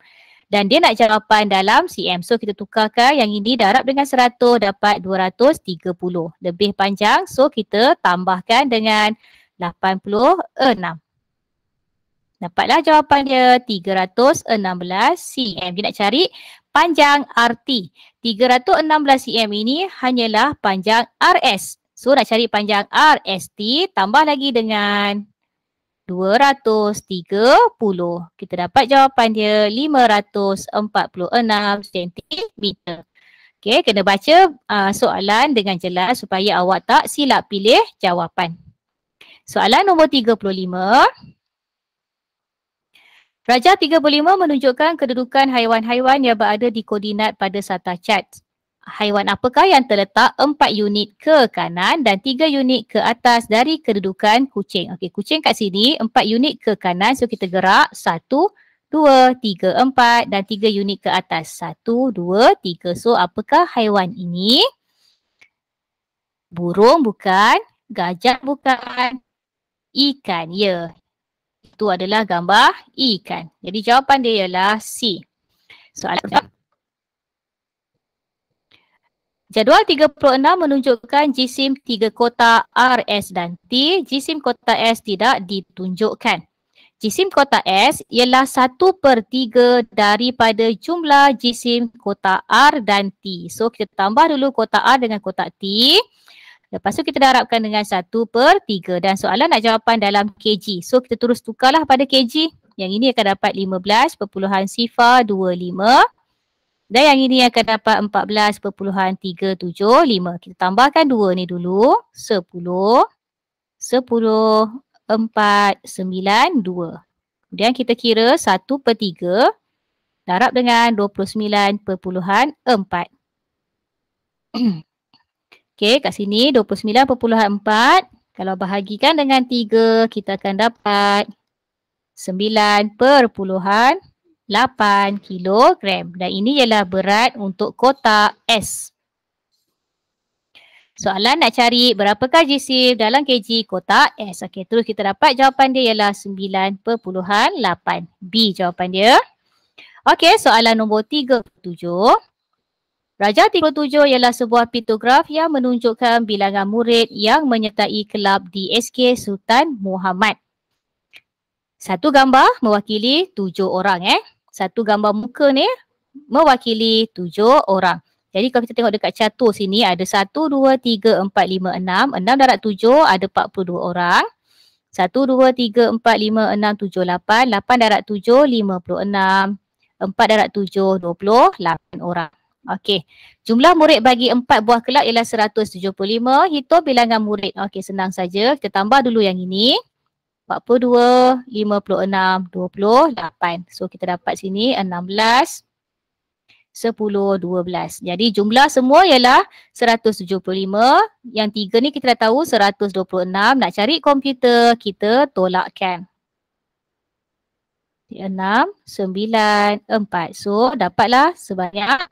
Dan dia nak jawapan dalam cm. So kita tukarkan yang ini darab dengan 100 dapat 230. Lebih panjang, so kita tambahkan dengan 86. Dapatlah jawapan dia 316 cm. Dia nak cari panjang RT. 316 cm ini hanyalah panjang RS. So nak cari panjang RST tambah lagi dengan 230. Kita dapat jawapan dia 546 cm. Okey, kena baca soalan dengan jelas supaya awak tak silap pilih jawapan. Soalan nombor 35. Rajah 35 menunjukkan kedudukan haiwan-haiwan yang berada di koordinat pada SATA chart. Haiwan apakah yang terletak 4 unit ke kanan dan 3 unit ke atas dari kedudukan kucing? Okey, kucing kat sini 4 unit ke kanan, so kita gerak 1, 2, 3, 4 dan 3 unit ke atas. 1, 2, 3. So apakah haiwan ini? Burung bukan, gajah bukan, ikan, ya. Itu adalah gambar ikan. Jadi jawapan dia ialah C. Soalan jadual 36 menunjukkan jisim 3 kotak RS dan T. Jisim kotak S tidak ditunjukkan. Jisim kotak S ialah 1/3 daripada jumlah jisim kotak R dan T. So kita tambah dulu kotak R dengan kotak T. Lepas tu kita darabkan dengan 1/3 dan soalan nak jawapan dalam kg. So kita terus tukarlah pada kg. Yang ini akan dapat 15.025 dan yang ini akan dapat 14.375. Kita tambahkan 2 ni dulu. 10, 4, 9, 2. Kemudian kita kira 1/3 darab dengan 29.4. Okey, kat sini 29.4. Kalau bahagikan dengan 3, kita akan dapat 9.8 kilogram. Dan ini ialah berat untuk kotak S. Soalan nak cari berapakah jisim dalam kg kotak S. Okey, terus kita dapat jawapan dia ialah 9.8. B jawapan dia. Okey, soalan nombor 37. Rajah 37 ialah sebuah pitograf yang menunjukkan bilangan murid yang menyertai kelab di SK Sultan Muhammad. Satu gambar mewakili 7 orang. Satu gambar muka ni mewakili 7 orang. Jadi kalau kita tengok dekat catur sini ada 1, 2, 3, 4, 5, 6. 6 darab 7 ada 42 orang. 1, 2, 3, 4, 5, 6, 7, 8. 8 darab 7, 56. 4 darab 7, 28 orang. Okey, jumlah murid bagi 4 buah kelab ialah 175. Hitung bilangan murid. Okey, senang saja. Kita tambah dulu yang ini. 42, 56, 28. So kita dapat sini 16, 10, 12. Jadi jumlah semua ialah 175. Yang 3 ni kita dah tahu 126. Nak cari komputer, kita tolakkan. 6, 9, 4. So dapatlah sebanyak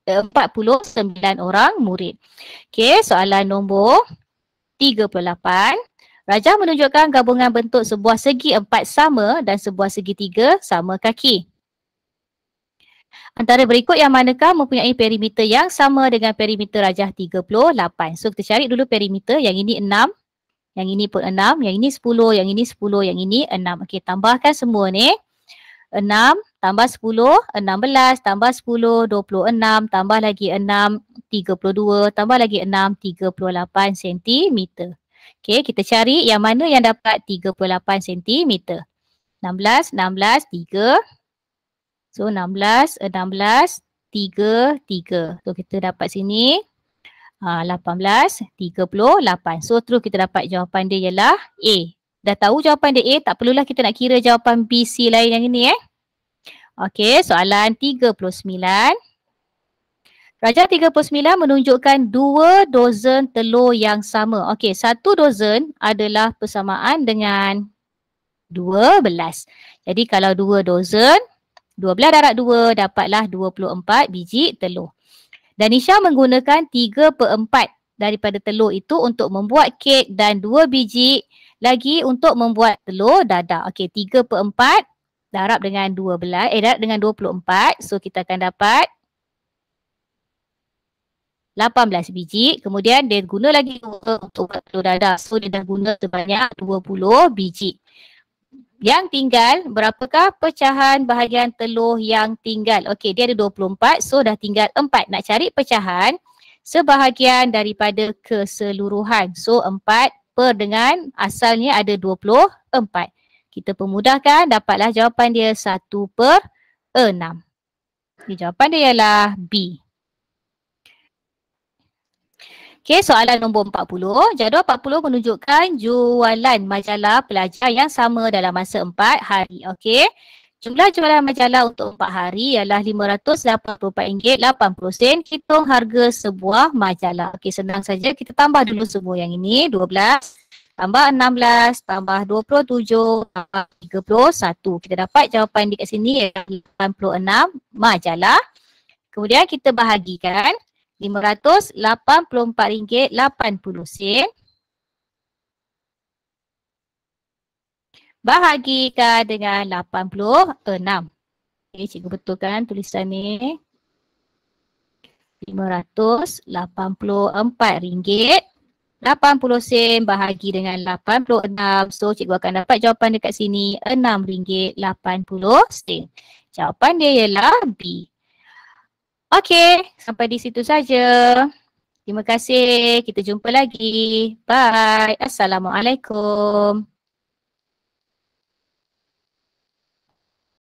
49 orang murid. Okey, soalan nombor 38. Rajah menunjukkan gabungan bentuk sebuah segi 4 sama dan sebuah segi 3 sama kaki. Antara berikut yang manakah mempunyai perimeter yang sama dengan perimeter rajah 38. So kita cari dulu perimeter. Yang ini 6, yang ini pun 6, yang ini 10, yang ini 10, yang ini 6. Okey, tambahkan semua ni. 6 tambah 10, 16 tambah 10, 26 tambah lagi 6, 32 tambah lagi 6, 38 cm. Okey, kita cari yang mana yang dapat 38 cm. 16, 16, 3. So 16, 16, 3, 3. So kita dapat sini 18, 38. So terus kita dapat jawapan dia ialah A. Dah tahu jawapan dia A, tak perlulah kita nak kira jawapan B, C lain yang ini Okey, soalan 39. Rajah 39 menunjukkan 2 dozen telur yang sama. Okey, 1 dozen adalah persamaan dengan 12. Jadi kalau 2 dozen, 12 darab 2 dapatlah 24 biji telur. Dan Nisha menggunakan 3/4 daripada telur itu untuk membuat kek dan 2 biji lagi untuk membuat telur dadah. Okey, 3/4 darab dengan 12, darab dengan 24. So kita akan dapat 18 biji. Kemudian dia guna lagi 2 untuk buat telur dadah. So dia dah guna sebanyak 20 biji. Yang tinggal, berapakah pecahan bahagian telur yang tinggal? Okey, dia ada 24. So dah tinggal 4. Nak cari pecahan sebahagian daripada keseluruhan. So 4 per dengan asalnya ada 24. Kita pemudahkan, dapatlah jawapan dia 1/6. Jawapan dia ialah B. Okey, soalan nombor 40. Jadual 40 menunjukkan jualan majalah pelajar yang sama dalam masa 4 hari. Okey. Jumlah jualan majalah untuk 4 hari ialah RM584.80. Hitung harga sebuah majalah. Okey, senang saja. Kita tambah dulu semua yang ini. 12 tambah 16 tambah 27 tambah 31. Kita dapat jawapan di kat sini ialah 86 majalah. Kemudian kita bahagikan. RM584.80 bahagikan dengan 86. Okay, cikgu betulkan tulisan ni. RM584.80 bahagi dengan 86. So cikgu akan dapat jawapan dekat sini RM6.80. Jawapan dia ialah B. Okey, sampai di situ saja. Terima kasih. Kita jumpa lagi. Bye. Assalamualaikum.